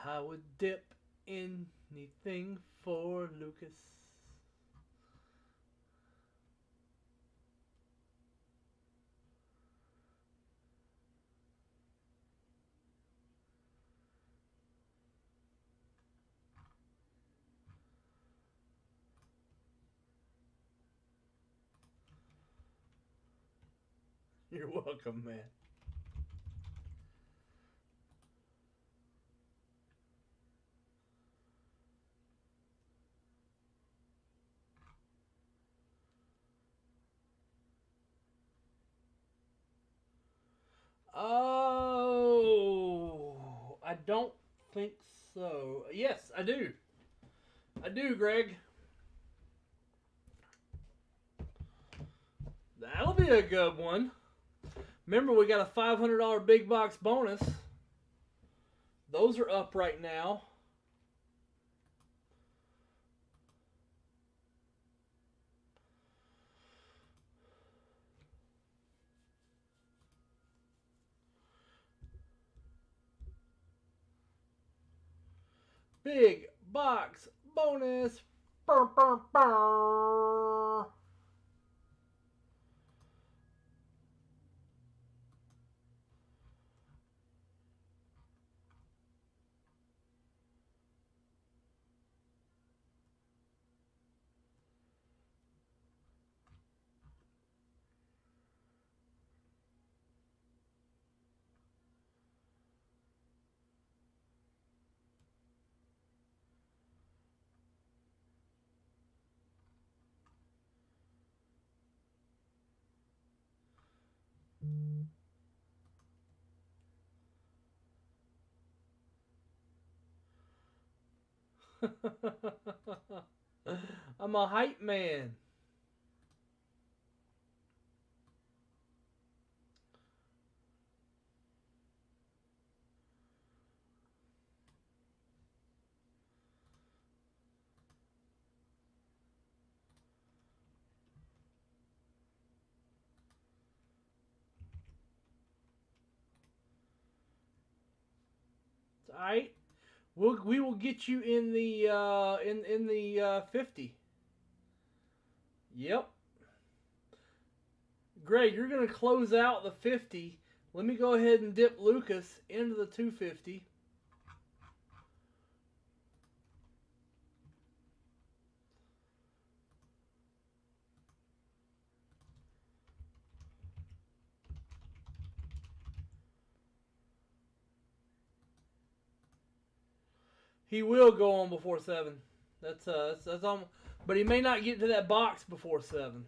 I would dip anything for Lucas. You're welcome, man. Oh, I don't think so. Yes, I do. I do, Greg. That'll be a good one. Remember, we got a $500 big box bonus. Those are up right now. Big box bonus. Burr, burr, burr. I'm a hype man. It's all right. We will get you in the in the 50. Yep. Greg, you're gonna close out the 50. Let me go ahead and dip Lucas into the 250. He will go on before 7. That's on, but he may not get to that box before 7.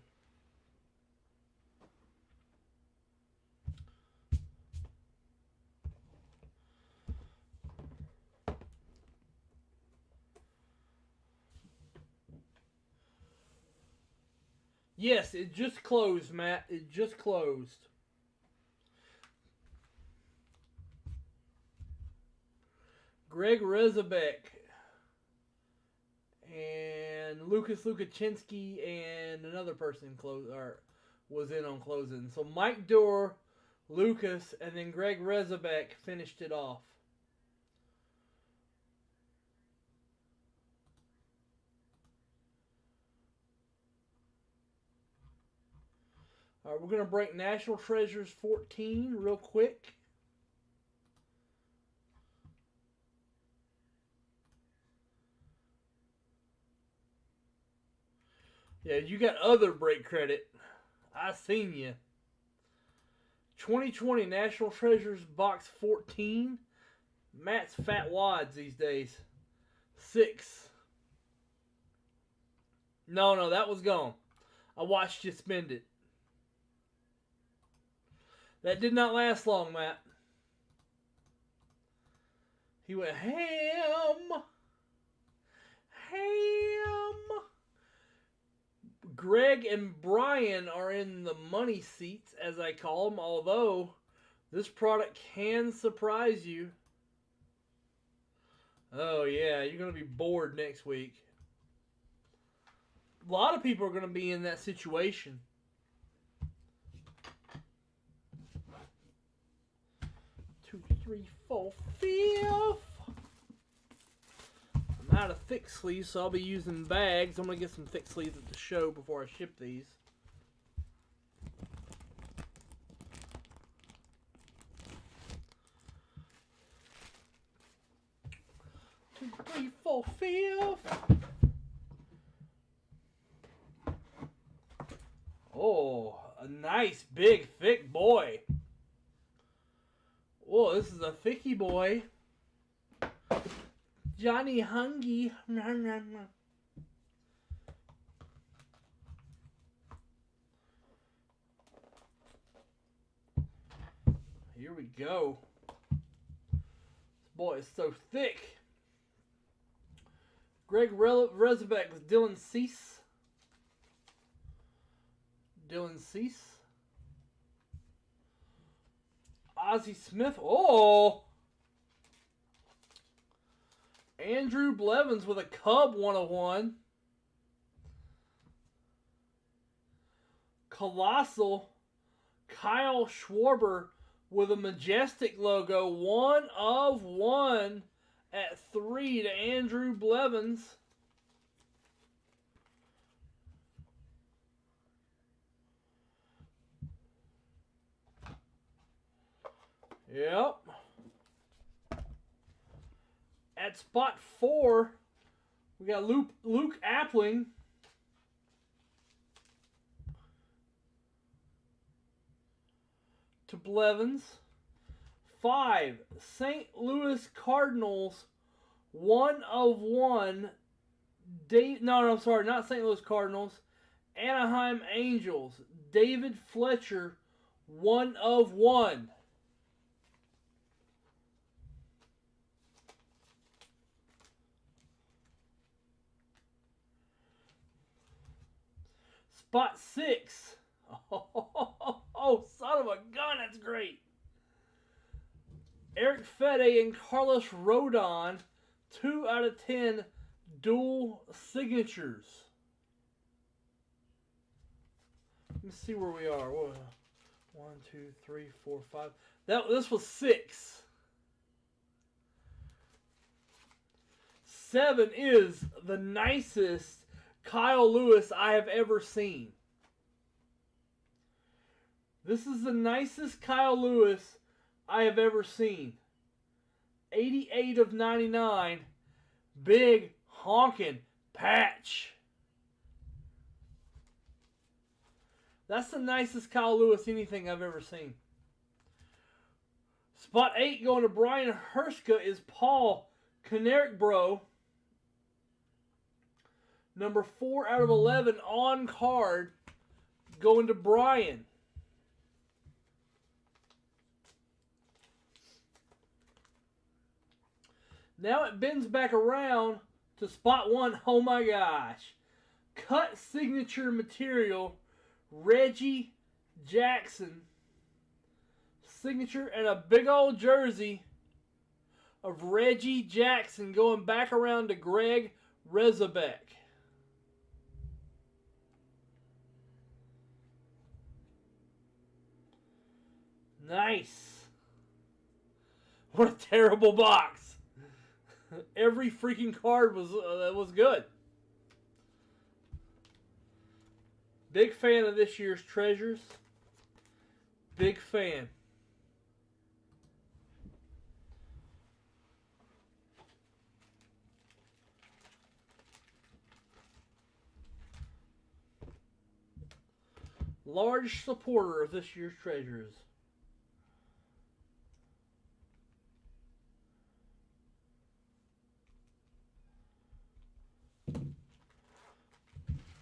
Yes, it just closed, Matt. It just closed. Greg Rezabek and Lucas Lukaczynski and another person was in on closing. So Mike Dorr, Lucas, and then Greg Rezabek finished it off. All right, we're going to break National Treasures 14 real quick. Yeah, you got other break credit. I seen you. 2020 National Treasures Box 14. Matt's fat wads these days. 6. No, that was gone. I watched you spend it. That did not last long, Matt. He went ham. Greg and Brian are in the money seats, as I call them, although this product can surprise you. Oh, yeah, you're going to be bored next week. A lot of people are going to be in that situation. 3, 4, 5. I'm out of thick sleeves, so I'll be using bags. I'm going to get some thick sleeves at the show before I ship these. 2, 3, 4, 5. Oh, a nice, big, thick boy. Oh, this is a thicky boy. Johnny Hungy. Here we go. This boy is so thick. Greg Rezebek's Dylan Cease. Dylan Cease. Ozzie Smith. Oh! Andrew Blevins with a Cub 101. Colossal. Kyle Schwarber with a Majestic logo. 1 of 1 at 3 to Andrew Blevins. Yep. At spot 4, we got Luke Appling. To Blevins. 5, St. Louis Cardinals. 1 of 1. I'm sorry, not St. Louis Cardinals. Anaheim Angels. David Fletcher. 1 of 1. Spot 6. Oh, son of a gun, that's great. Eric Fede and Carlos Rodon, 2 out of 10 dual signatures. Let me see where we are. 1, 2, 3, 4, 5. This was 6. 7 is the nicest Kyle Lewis I have ever seen. This is the nicest Kyle Lewis I have ever seen. 88 of 99. Big honkin' patch. That's the nicest Kyle Lewis anything I've ever seen. Spot 8 going to Brian Hershka is Paul Konerek Bro. Number 4 out of 11 on card going to Brian. Now it bends back around to spot 1. Oh my gosh. Cut signature material. Reggie Jackson. Signature and a big old jersey of Reggie Jackson going back around to Greg Rezebek. Nice. What a terrible box. Every freaking card was good. Big fan of this year's treasures. Big fan. Large supporter of this year's treasures.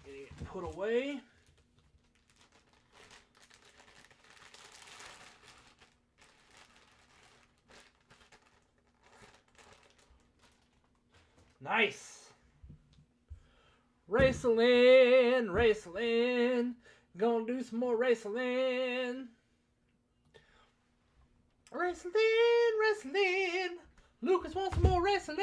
Getting it put away. Nice. Wrestling, wrestling. Gonna do some more wrestling. Wrestling, wrestling. Lucas wants some more wrestling.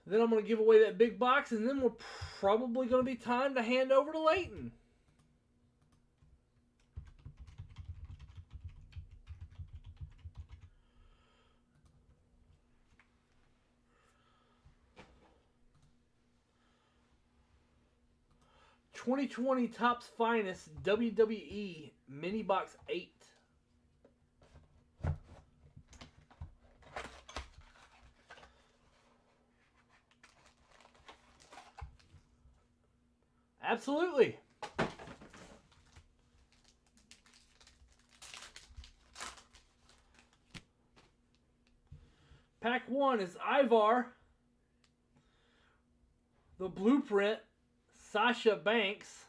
Then I'm going to give away that big box, and then we're probably going to be time to hand over to Leighton. 2020 Topps Finest WWE Mini Box 8. Absolutely. Pack 1 is Ivar, The Blueprint, Sasha Banks,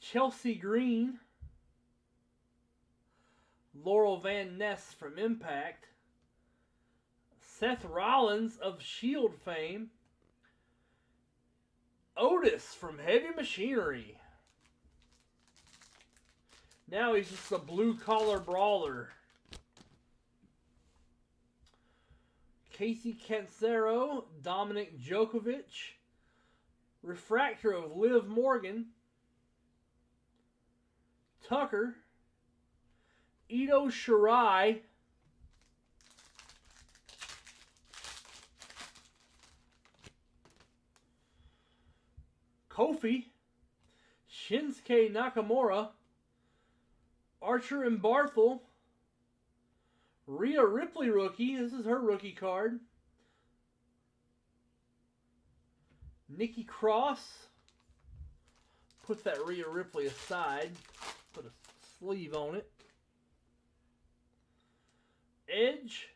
Chelsea Green, Laurel Van Ness from Impact, Seth Rollins of Shield fame, Otis from Heavy Machinery. Now he's just a blue-collar brawler. Casey Cancero, Dominic Djokovic, Refractor of Liv Morgan, Tucker, Ito Shirai, Kofi, Shinsuke Nakamura, Archer and Barthel, Rhea Ripley rookie. This is her rookie card. Nikki Cross. Put that Rhea Ripley aside. Put a sleeve on it. Edge.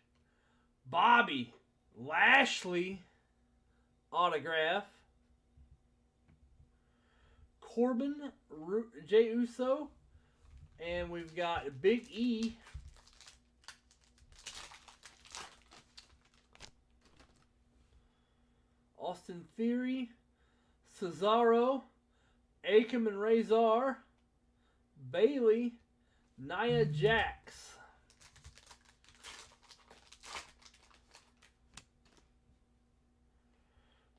Bobby Lashley autograph. Corbin, Jey Uso. And we've got Big E. Austin Theory, Cesaro, Akam and Razor, Bailey, Nia Jax.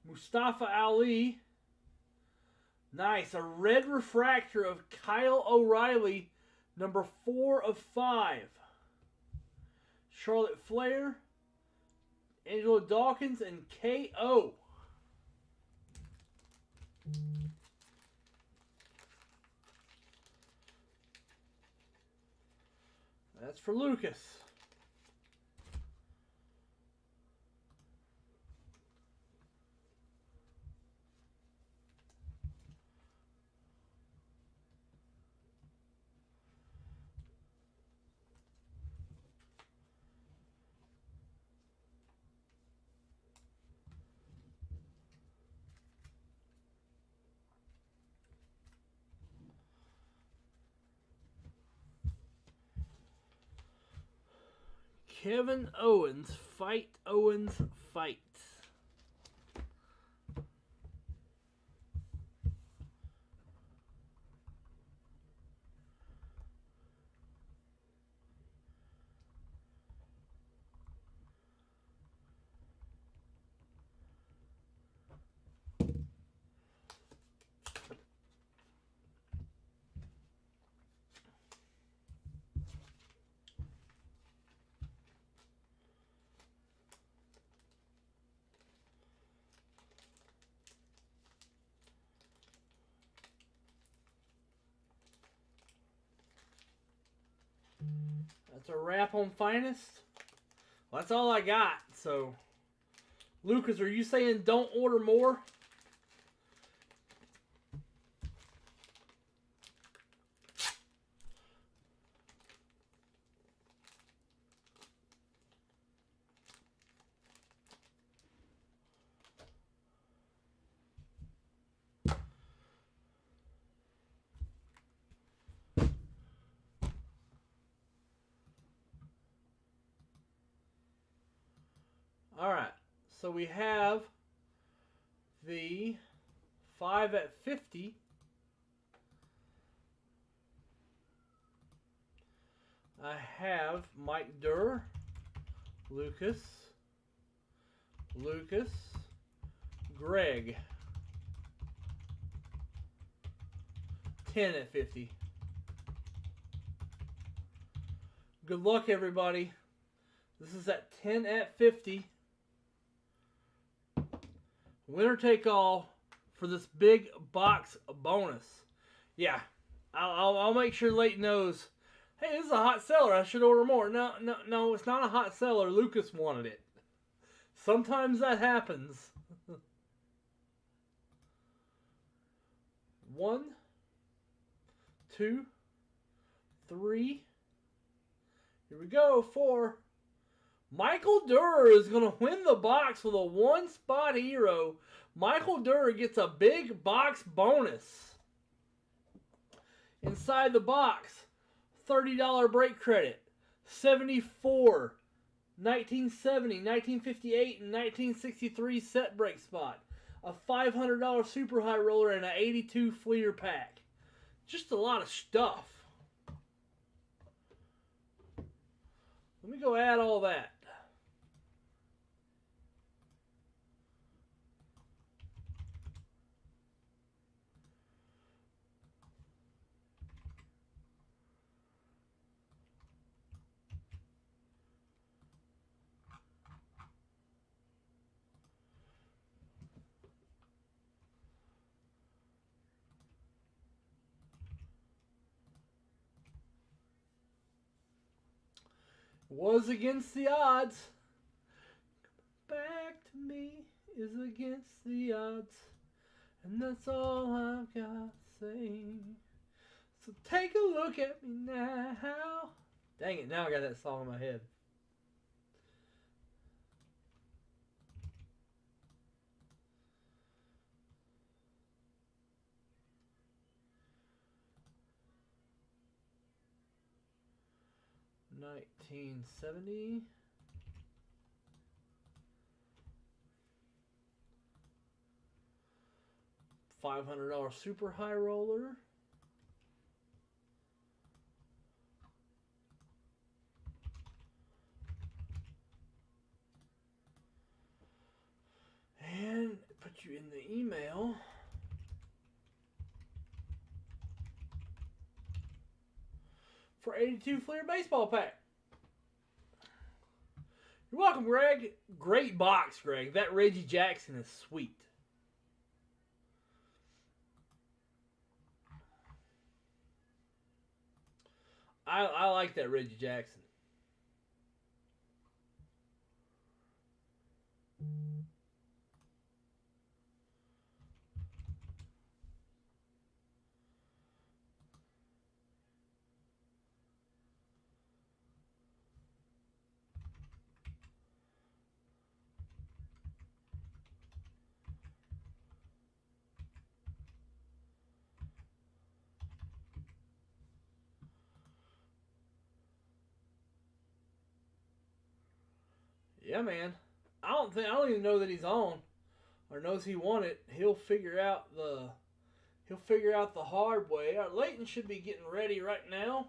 Mustafa Ali. Nice. A red refractor of Kyle O'Reilly, number 4 of 5. Charlotte Flair, Angelo Dawkins, and KO. That's for Lucas. Kevin Owens, fight Owens, fight. That's a wrap on Finest. Well, that's all I got. So, Lucas, are you saying don't order more? All right, so we have the 5 at 50. I have Mike Durr, Lucas, Greg. 10 at 50. Good luck, everybody. This is at 10 at 50. Winner take all, for this big box bonus. Yeah, I'll make sure Leighton knows. Hey, this is a hot seller. I should order more. No, it's not a hot seller. Lucas wanted it. Sometimes that happens. 1, 2, 3. Here we go. 4. Michael Durr is going to win the box with a 1-spot hero. Michael Durr gets a big box bonus. Inside the box, $30 break credit, 74, 1970, 1958, and 1963 set break spot, a $500 super high roller, and an 82 fleer pack. Just a lot of stuff. Let me go add all that. Was against the odds. Back to me is against the odds. And that's all I've got to say. So take a look at me now. Dang it, now I got that song in my head. $1970. $500 super high roller. And put you in the email. For 82 Fleer baseball pack. You're welcome, Greg. Great box, Greg. That Reggie Jackson is sweet. I like that Reggie Jackson. Yeah, man. I don't even know that he's on or knows he won it. He'll figure out the hard way. Leighton should be getting ready right now.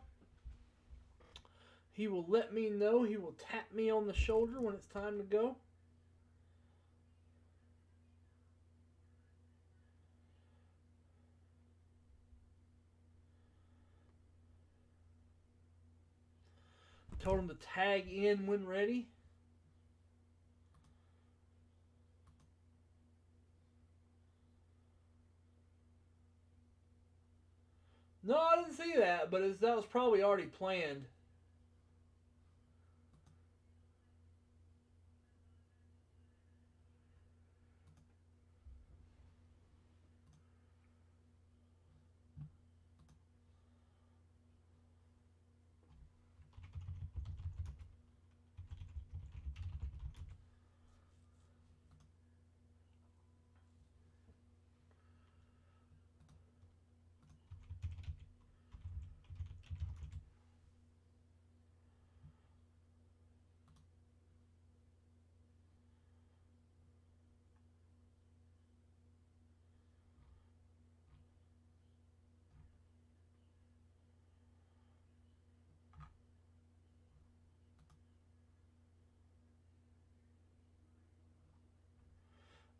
He will let me know. He will tap me on the shoulder when it's time to go. Told him to tag in when ready. No, I didn't see that, but that was probably already planned.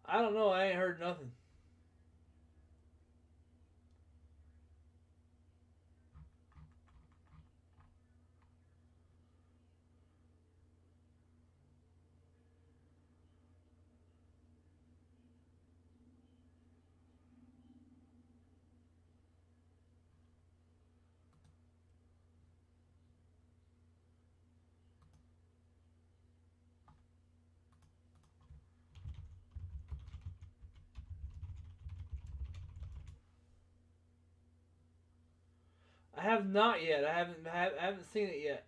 I don't know. I ain't heard nothing. I have not yet. I haven't seen it yet.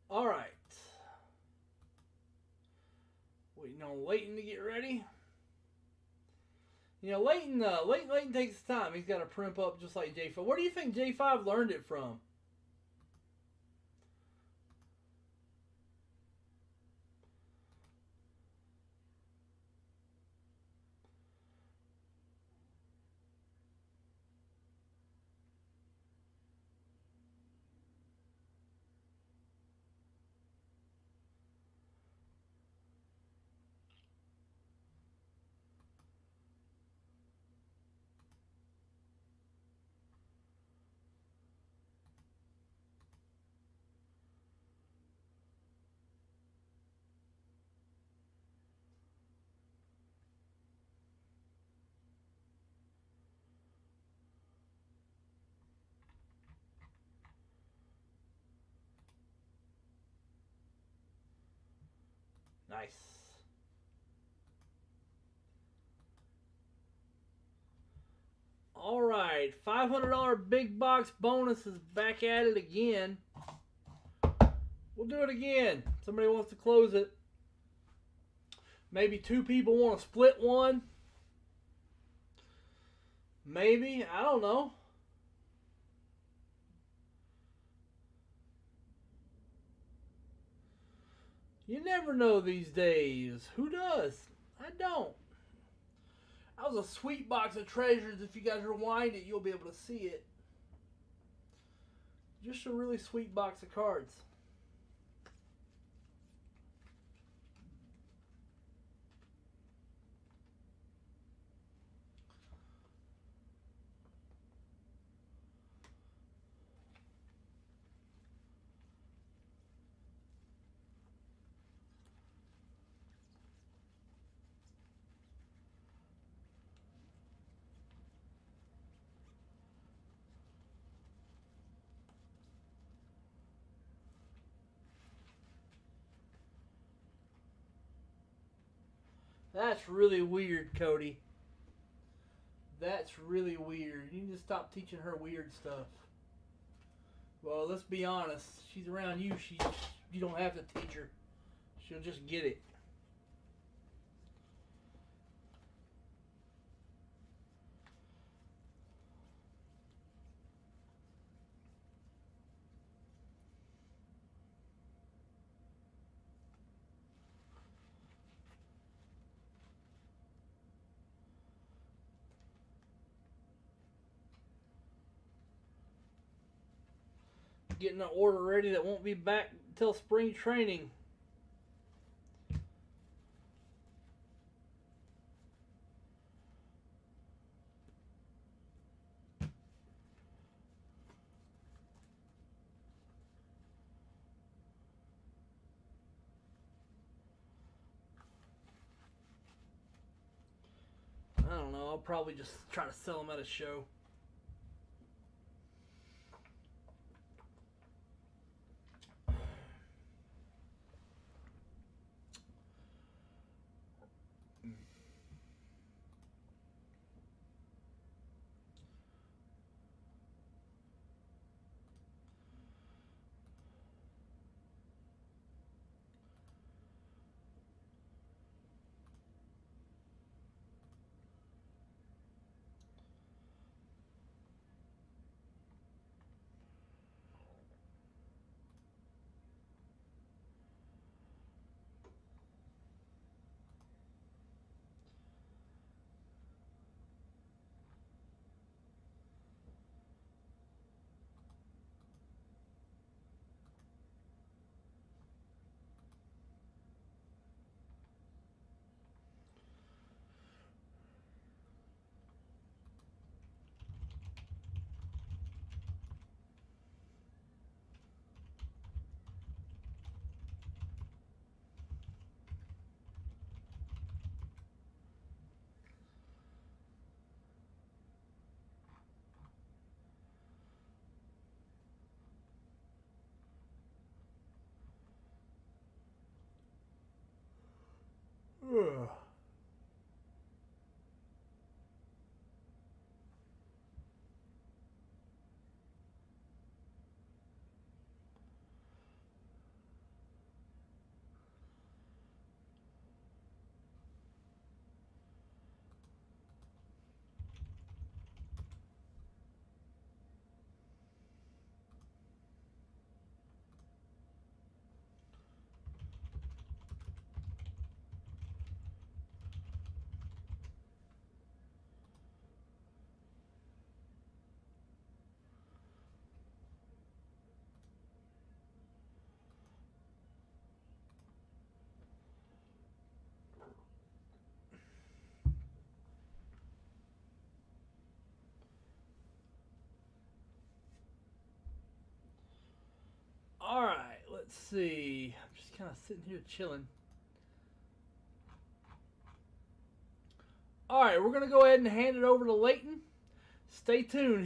All right. Waiting on Leighton to get ready. You know, Leighton takes his time. He's got to primp up just like J5. Where do you think J5 learned it from? Nice. All right, $500 big box bonus is back at it again. We'll do it again. Somebody wants to close it. Maybe two people want to split one. Maybe, I don't know. You never know these days. Who does? I don't. That was a sweet box of treasures. If you guys rewind it, you'll be able to see it. Just a really sweet box of cards. That's really weird, Cody. That's really weird. You need to stop teaching her weird stuff. Well, let's be honest. She's around you. You don't have to teach her. She'll just get it. Getting an order ready that won't be back until spring training. I don't know. I'll probably just try to sell them at a show. Ugh. All right, let's see. I'm just kind of sitting here chilling. All right, we're going to go ahead and hand it over to Leighton. Stay tuned.